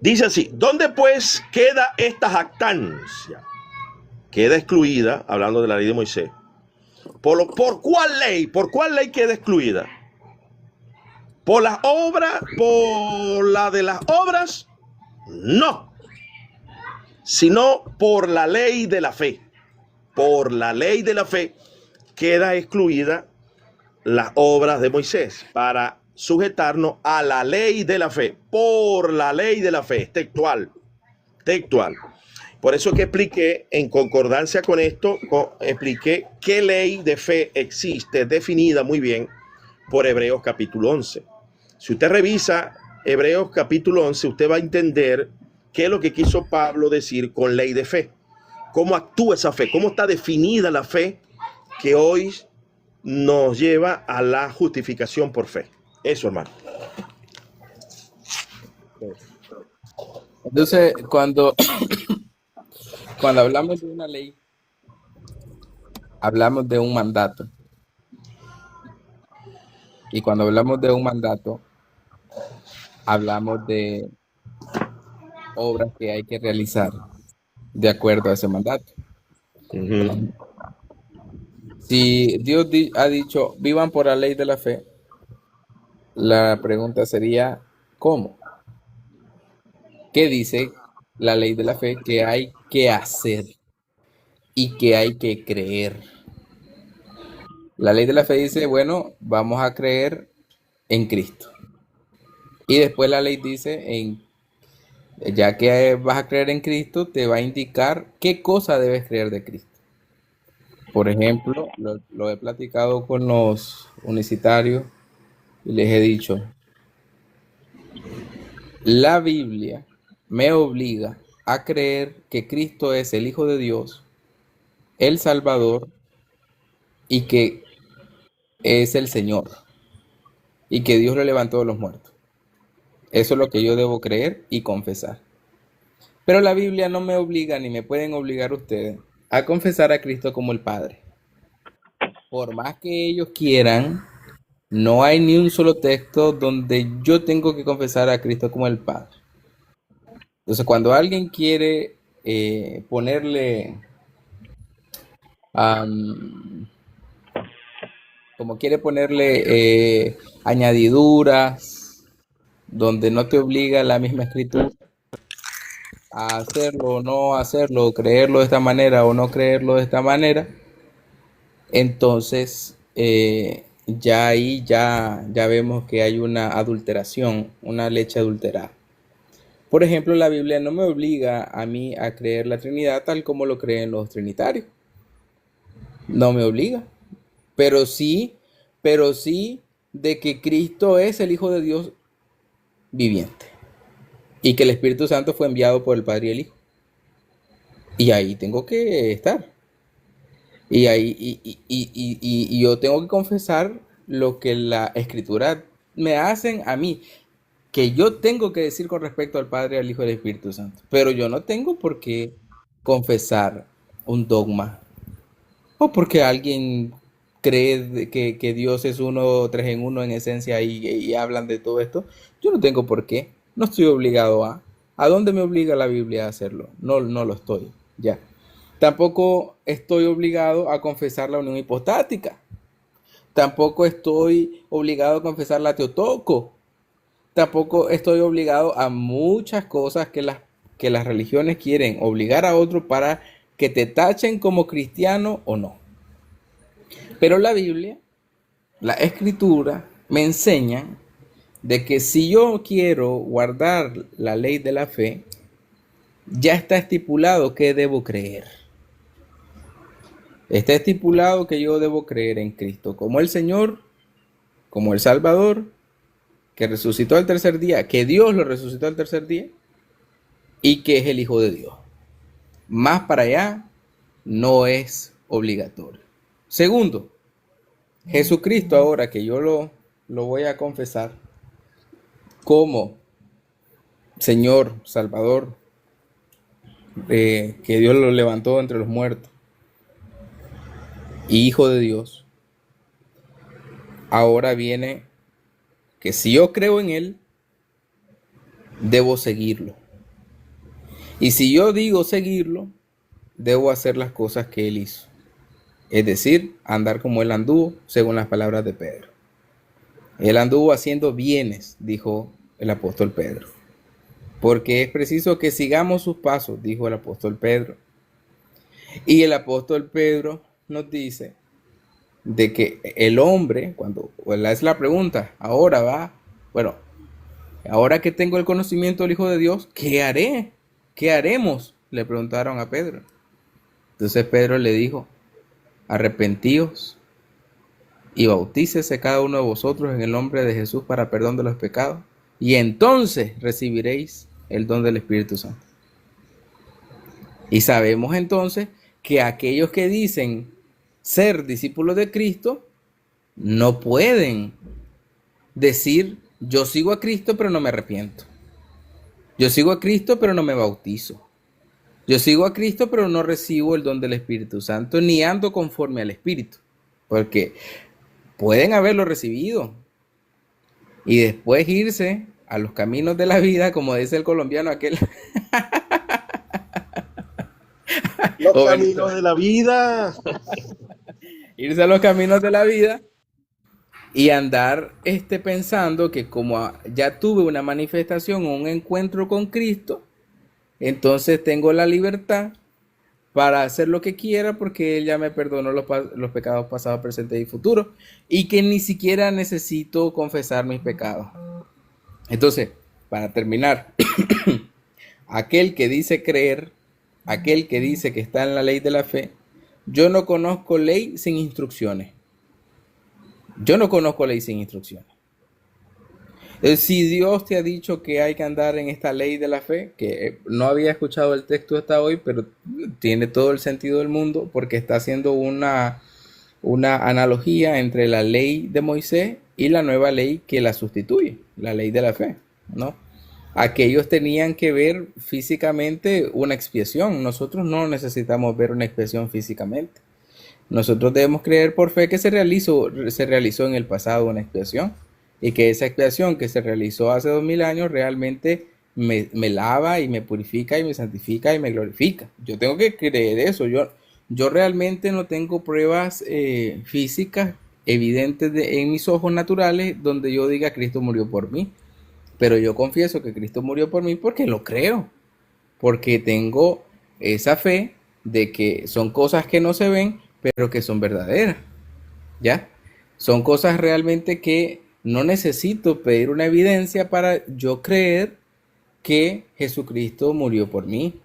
Dice así: ¿dónde pues queda esta jactancia? Queda excluida, hablando de la ley de Moisés. ¿Por cuál ley? ¿Por cuál ley queda excluida? ¿Por las obras? ¿Por la de las obras? No. Sino por la ley de la fe. Por la ley de la fe queda excluida las obras de Moisés para sujetarnos a la ley de la fe. Por la ley de la fe, textual. Por eso que expliqué, en concordancia con esto, expliqué qué ley de fe existe, definida muy bien por Hebreos capítulo 11. Si usted revisa Hebreos capítulo 11, usted va a entender qué es lo que quiso Pablo decir con ley de fe. Cómo actúa esa fe, cómo está definida la fe que hoy nos lleva a la justificación por fe. Eso, hermano. Entonces, cuando hablamos de una ley, hablamos de un mandato. Y cuando hablamos de un mandato, hablamos de obras que hay que realizar de acuerdo a ese mandato. Uh-huh. Si Dios ha dicho, vivan por la ley de la fe, la pregunta sería, ¿cómo? ¿Qué dice la ley de la fe que hay que hacer y que hay que creer? La ley de la fe dice, bueno, vamos a creer en Cristo. Y después la ley dice, ya que vas a creer en Cristo, te va a indicar qué cosa debes creer de Cristo. Por ejemplo, lo he platicado con los unicitarios y les he dicho, la Biblia me obliga a creer que Cristo es el Hijo de Dios, el Salvador, y que es el Señor, y que Dios lo levantó de los muertos. Eso es lo que yo debo creer y confesar. Pero la Biblia no me obliga, ni me pueden obligar ustedes, a confesar a Cristo como el Padre. Por más que ellos quieran, no hay ni un solo texto donde yo tengo que confesar a Cristo como el Padre. Entonces, cuando alguien quiere ponerle, am, como quiere ponerle añadiduras, donde no te obliga la misma escritura a hacerlo o no hacerlo, creerlo de esta manera o no creerlo de esta manera, entonces ya ahí ya vemos que hay una adulteración, una leche adulterada. Por ejemplo, la Biblia no me obliga a mí a creer la Trinidad tal como lo creen los trinitarios. No me obliga. Pero sí de que Cristo es el Hijo de Dios viviente. Y que el Espíritu Santo fue enviado por el Padre y el Hijo. Y ahí tengo que estar. Y ahí y yo tengo que confesar lo que la Escritura me hacen a mí, que yo tengo que decir con respecto al Padre, al Hijo y al Espíritu Santo. Pero yo no tengo por qué confesar un dogma. O porque alguien cree que Dios es uno, tres en uno en esencia y hablan de todo esto. Yo no tengo por qué. No estoy obligado a. ¿A dónde me obliga la Biblia a hacerlo? No, no lo estoy. Ya. Tampoco estoy obligado a confesar la unión hipostática. Tampoco estoy obligado a confesar la Teotocos. Tampoco estoy obligado a muchas cosas que las religiones quieren obligar a otro para que te tachen como cristiano o no. Pero la Biblia, la Escritura, me enseñan de que si yo quiero guardar la ley de la fe, ya está estipulado que debo creer. Está estipulado que yo debo creer en Cristo como el Señor, como el Salvador, que resucitó al tercer día, que Dios lo resucitó al tercer día y que es el Hijo de Dios. Más para allá no es obligatorio. Segundo, Jesucristo, ahora que yo lo voy a confesar como Señor, Salvador, que Dios lo levantó entre los muertos y Hijo de Dios, ahora viene que si yo creo en Él, debo seguirlo. Y si yo digo seguirlo, debo hacer las cosas que Él hizo. Es decir, andar como Él anduvo, según las palabras de Pedro. Él anduvo haciendo bienes, dijo el apóstol Pedro. Porque es preciso que sigamos sus pasos, dijo el apóstol Pedro. Y el apóstol Pedro nos dice de que el hombre, cuando es la pregunta, ahora va, bueno, ahora que tengo el conocimiento del Hijo de Dios, ¿qué haré? ¿Qué haremos? Le preguntaron a Pedro. Entonces Pedro le dijo, arrepentíos y bautícese cada uno de vosotros en el nombre de Jesús para perdón de los pecados, y entonces recibiréis el don del Espíritu Santo. Y sabemos entonces que aquellos que dicen ser discípulos de Cristo no pueden decir yo sigo a Cristo pero no me arrepiento. Yo sigo a Cristo pero no me bautizo. Yo sigo a Cristo pero no recibo el don del Espíritu Santo ni ando conforme al Espíritu. Porque pueden haberlo recibido y después irse a los caminos de la vida, como dice el colombiano aquel. Los caminos de la vida. Irse a los caminos de la vida y andar pensando que como ya tuve una manifestación o un encuentro con Cristo, entonces tengo la libertad para hacer lo que quiera porque Él ya me perdonó los pecados pasados, presentes y futuros, y que ni siquiera necesito confesar mis pecados. Entonces, para terminar, aquel que dice creer, aquel que dice que está en la ley de la fe, yo no conozco ley sin instrucciones. Yo no conozco ley sin instrucciones. Si Dios te ha dicho que hay que andar en esta ley de la fe, que no había escuchado el texto hasta hoy, pero tiene todo el sentido del mundo porque está haciendo una analogía entre la ley de Moisés y la nueva ley que la sustituye, la ley de la fe, ¿no? Aquellos tenían que ver físicamente una expiación. Nosotros no necesitamos ver una expiación físicamente. Nosotros debemos creer por fe que se realizó en el pasado una expiación y que esa expiación que se realizó hace 2000 años realmente me lava y me purifica y me santifica y me glorifica. Yo tengo que creer eso. Yo realmente no tengo pruebas físicas evidentes en mis ojos naturales donde yo diga Cristo murió por mí. Pero yo confieso que Cristo murió por mí porque lo creo, porque tengo esa fe de que son cosas que no se ven, pero que son verdaderas, ¿ya? Son cosas realmente que no necesito pedir una evidencia para yo creer que Jesucristo murió por mí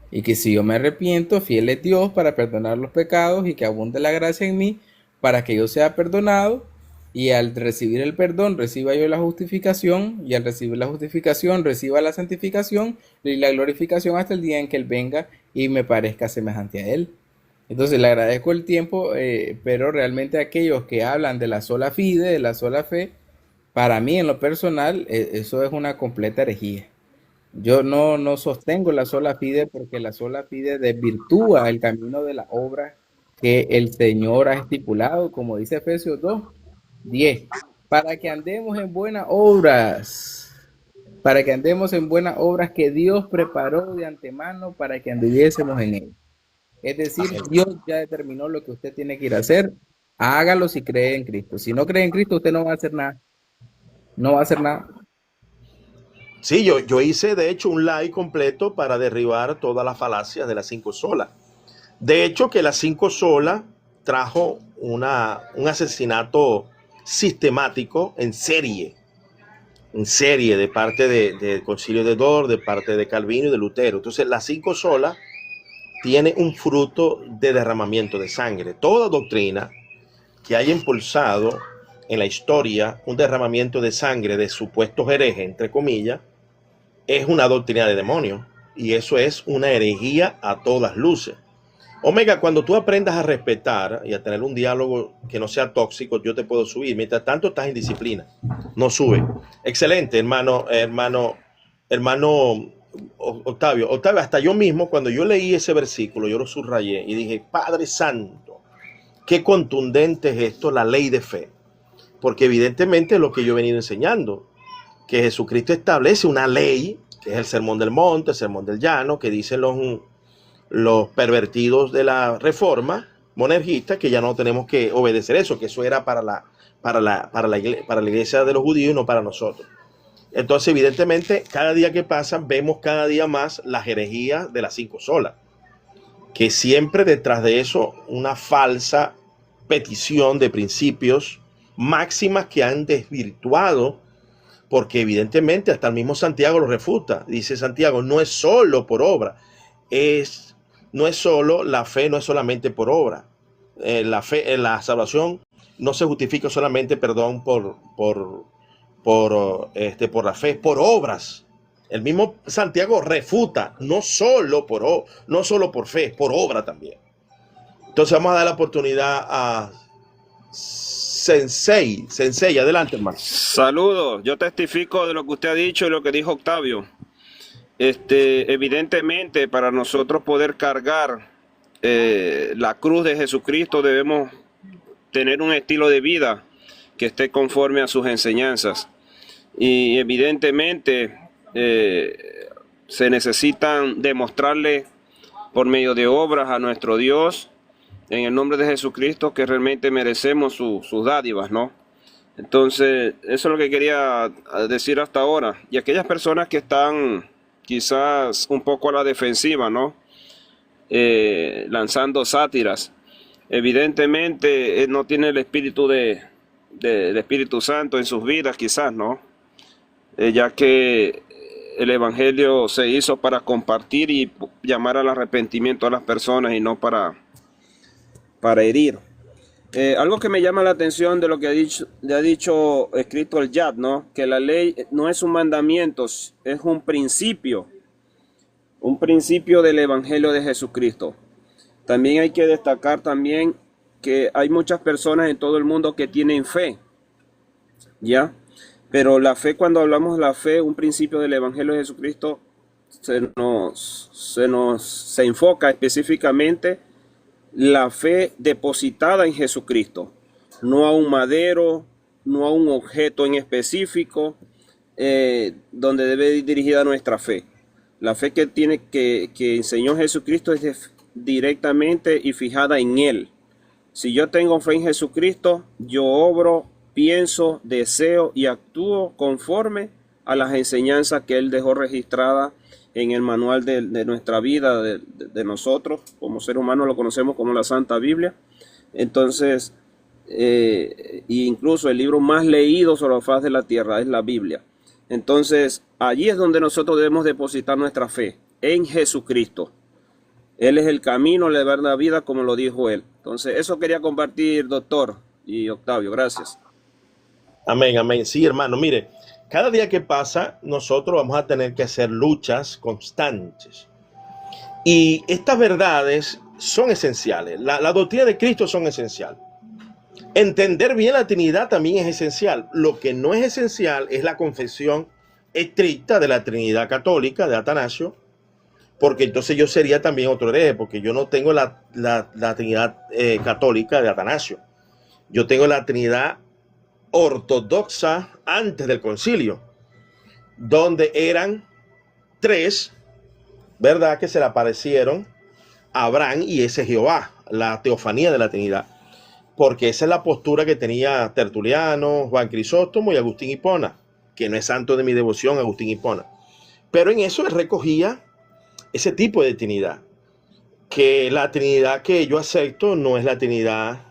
y que si yo me arrepiento, fiel es Dios para perdonar los pecados y que abunde la gracia en mí para que yo sea perdonado y al recibir el perdón reciba yo la justificación y al recibir la justificación reciba la santificación y la glorificación hasta el día en que Él venga y me parezca semejante a Él. Entonces le agradezco el tiempo, pero realmente aquellos que hablan de la sola fide, de la sola fe, para mí en lo personal eso es una completa herejía. Yo no sostengo la sola fide porque la sola fide desvirtúa el camino de la obra que el Señor ha estipulado, como dice Efesios 2:10, para que andemos en buenas obras, para que andemos en buenas obras que Dios preparó de antemano para que anduviésemos en él. Es decir, Dios ya determinó lo que usted tiene que ir a hacer, hágalo si cree en Cristo. Si no cree en Cristo, usted no va a hacer nada. No va a hacer nada. Sí, yo hice de hecho un live completo para derribar todas las falacias de las 5 solas. De hecho, que las 5 solas trajo un asesinato sistemático en serie de parte del Concilio de Dort, de parte de Calvino y de Lutero. Entonces, las 5 solas tiene un fruto de derramamiento de sangre. Toda doctrina que haya impulsado en la historia un derramamiento de sangre de supuestos herejes, entre comillas, es una doctrina de demonio. Y eso es una herejía a todas luces. Omega, cuando tú aprendas a respetar y a tener un diálogo que no sea tóxico, yo te puedo subir. Mientras tanto, estás en disciplina. No sube. Excelente, hermano Octavio. Octavio, hasta yo mismo, cuando yo leí ese versículo, yo lo subrayé y dije, Padre Santo, qué contundente es esto, la ley de fe. Porque evidentemente es lo que yo he venido enseñando, que Jesucristo establece una ley, que es el Sermón del Monte, el Sermón del Llano, que dicen los pervertidos de la reforma monergista, que ya no tenemos que obedecer eso, que eso era para la iglesia de los judíos y no para nosotros. Entonces, evidentemente, cada día que pasa, vemos cada día más las herejías de las 5 solas, que siempre detrás de eso una falsa petición de principios, máximas que han desvirtuado, porque evidentemente hasta el mismo Santiago lo refuta. Dice Santiago, no es solo por obra, no es solo la fe, no es solamente por obra. La fe, la salvación no se justifica solamente, perdón, por la fe, es por obras. El mismo Santiago refuta, no solo por fe, es por obra también. Entonces vamos a dar la oportunidad a Sensei, adelante, hermano. Saludos, yo testifico de lo que usted ha dicho y lo que dijo Octavio. Evidentemente, para nosotros poder cargar la cruz de Jesucristo, debemos tener un estilo de vida que esté conforme a sus enseñanzas. Y evidentemente se necesitan demostrarle por medio de obras a nuestro Dios, en el nombre de Jesucristo, que realmente merecemos sus dádivas, ¿no? Entonces, eso es lo que quería decir hasta ahora. Y aquellas personas que están quizás un poco a la defensiva, ¿no? Lanzando sátiras, evidentemente no tiene el espíritu del Espíritu Santo en sus vidas, quizás, ¿no? Ya que el Evangelio se hizo para compartir y llamar al arrepentimiento a las personas y no para herir. Algo que me llama la atención de lo que ha dicho escrito el Yad, ¿no? Que la ley no es un mandamiento, es un principio del Evangelio de Jesucristo. También hay que destacar también que hay muchas personas en todo el mundo que tienen fe, ¿ya? Pero la fe, cuando hablamos de la fe, un principio del Evangelio de Jesucristo se enfoca específicamente la fe depositada en Jesucristo, no a un madero, no a un objeto en específico, donde debe ir dirigida nuestra fe. La fe que enseñó Jesucristo es directamente y fijada en Él. Si yo tengo fe en Jesucristo, yo obro, pienso, deseo y actúo conforme a las enseñanzas que Él dejó registradas en el manual de nuestra vida, de nosotros como ser humano, lo conocemos como la Santa Biblia. Entonces, incluso el libro más leído sobre la faz de la tierra es la Biblia. Entonces, allí es donde nosotros debemos depositar nuestra fe, en Jesucristo. Él es el camino, la verdad, la vida, como lo dijo Él. Entonces, eso quería compartir, doctor y Octavio. Gracias. Amén, amén. Sí, hermano, mire, cada día que pasa, nosotros vamos a tener que hacer luchas constantes. Y estas verdades son esenciales. La doctrina de Cristo son esenciales. Entender bien la Trinidad también es esencial. Lo que no es esencial es la confesión estricta de la Trinidad católica de Atanasio, porque entonces yo sería también otro hereje, porque yo no tengo la Trinidad católica de Atanasio. Yo tengo la Trinidad ortodoxa antes del concilio, donde eran tres, ¿verdad?, que se le aparecieron a Abraham y ese Jehová, la teofanía de la Trinidad, porque esa es la postura que tenía Tertuliano, Juan Crisóstomo y Agustín Hipona, que no es santo de mi devoción, Agustín Hipona. Pero en eso él recogía ese tipo de Trinidad, que la Trinidad que yo acepto no es la Trinidad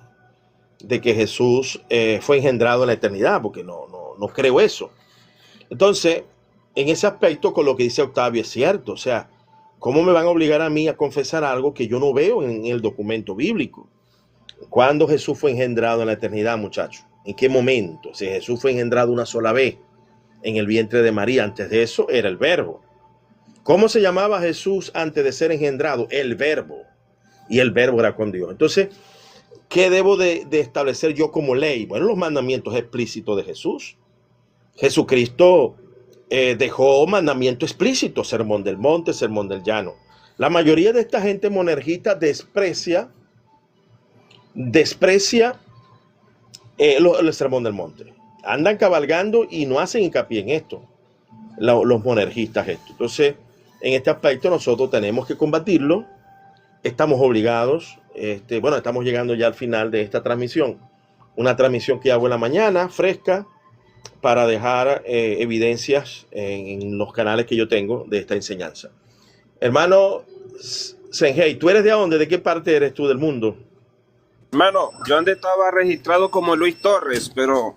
de que Jesús fue engendrado en la eternidad, porque no creo eso. Entonces, en ese aspecto, con lo que dice Octavio es cierto. O sea, ¿cómo me van a obligar a mí a confesar algo que yo no veo en el documento bíblico? ¿Cuándo Jesús fue engendrado en la eternidad, muchachos? ¿En qué momento? Si Jesús fue engendrado una sola vez en el vientre de María, antes de eso era el Verbo. ¿Cómo se llamaba Jesús antes de ser engendrado? El Verbo. Y el Verbo era con Dios. Entonces, ¿qué debo de establecer yo como ley? Bueno, los mandamientos explícitos de Jesús. Jesucristo dejó mandamiento explícito, sermón del monte, sermón del llano. La mayoría de esta gente monergista desprecia el sermón del monte. Andan cabalgando y no hacen hincapié en esto, los monergistas esto. Entonces, en este aspecto nosotros tenemos que combatirlo. Estamos obligados. Bueno, estamos llegando ya al final de esta transmisión. Una transmisión que hago en la mañana, fresca, para dejar evidencias en los canales que yo tengo de esta enseñanza. Hermano Senhei, ¿tú eres de dónde? ¿De qué parte eres tú del mundo? Hermano, yo antes estaba registrado como Luis Torres, pero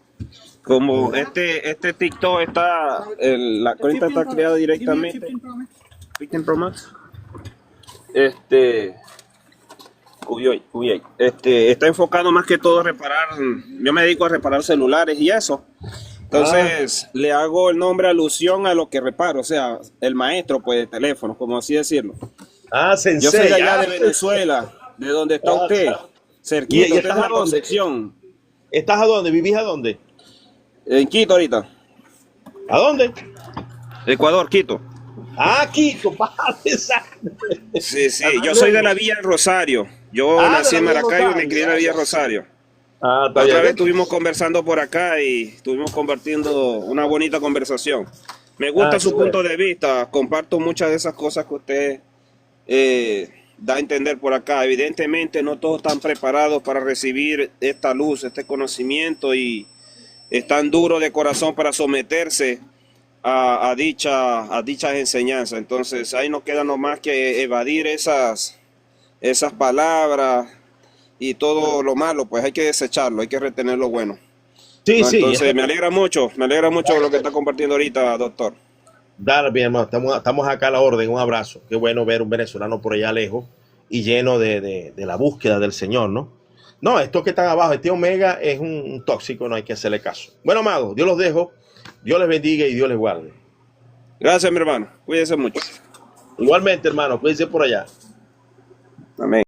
como este TikTok está, la cuenta está creada directamente. 15 Pro Max. Está enfocado más que todo a reparar. Yo me dedico a reparar celulares y eso. Entonces le hago el nombre alusión a lo que reparo, o sea, el maestro pues de teléfono, como así decirlo. Sensei. Yo soy de allá de Venezuela, de donde está usted, cerquita. ¿Y Usted estás es a la dónde? Concepción. ¿Estás a dónde? ¿Vivís a dónde? En Quito ahorita. ¿A dónde? Ecuador, Quito. Quito, Sí, yo soy de la Villa del Rosario. Yo nací en Maracaibo y me crié en la Villa Rosario. Está Otra bien. vez estuvimos conversando por acá y estuvimos compartiendo una bonita conversación. Me gusta su punto de vista. Comparto muchas de esas cosas que usted da a entender por acá. Evidentemente no todos están preparados para recibir esta luz, este conocimiento, y están duros de corazón para someterse a dichas enseñanzas. Entonces ahí no queda nomás que evadir esas palabras y todo lo malo, pues hay que desecharlo, hay que retener lo bueno. Sí, ¿No? sí. Entonces me alegra mucho lo que está compartiendo ahorita, doctor. Dale, bien, hermano, estamos acá a la orden. Un abrazo. Qué bueno ver un venezolano por allá lejos y lleno de la búsqueda del Señor, ¿no? No, esto que están abajo, este Omega es un tóxico, no hay que hacerle caso. Bueno, amados, Dios los dejo. Dios les bendiga y Dios les guarde. Gracias, mi hermano. Cuídense mucho. Igualmente, hermano, cuídense por allá. Amén.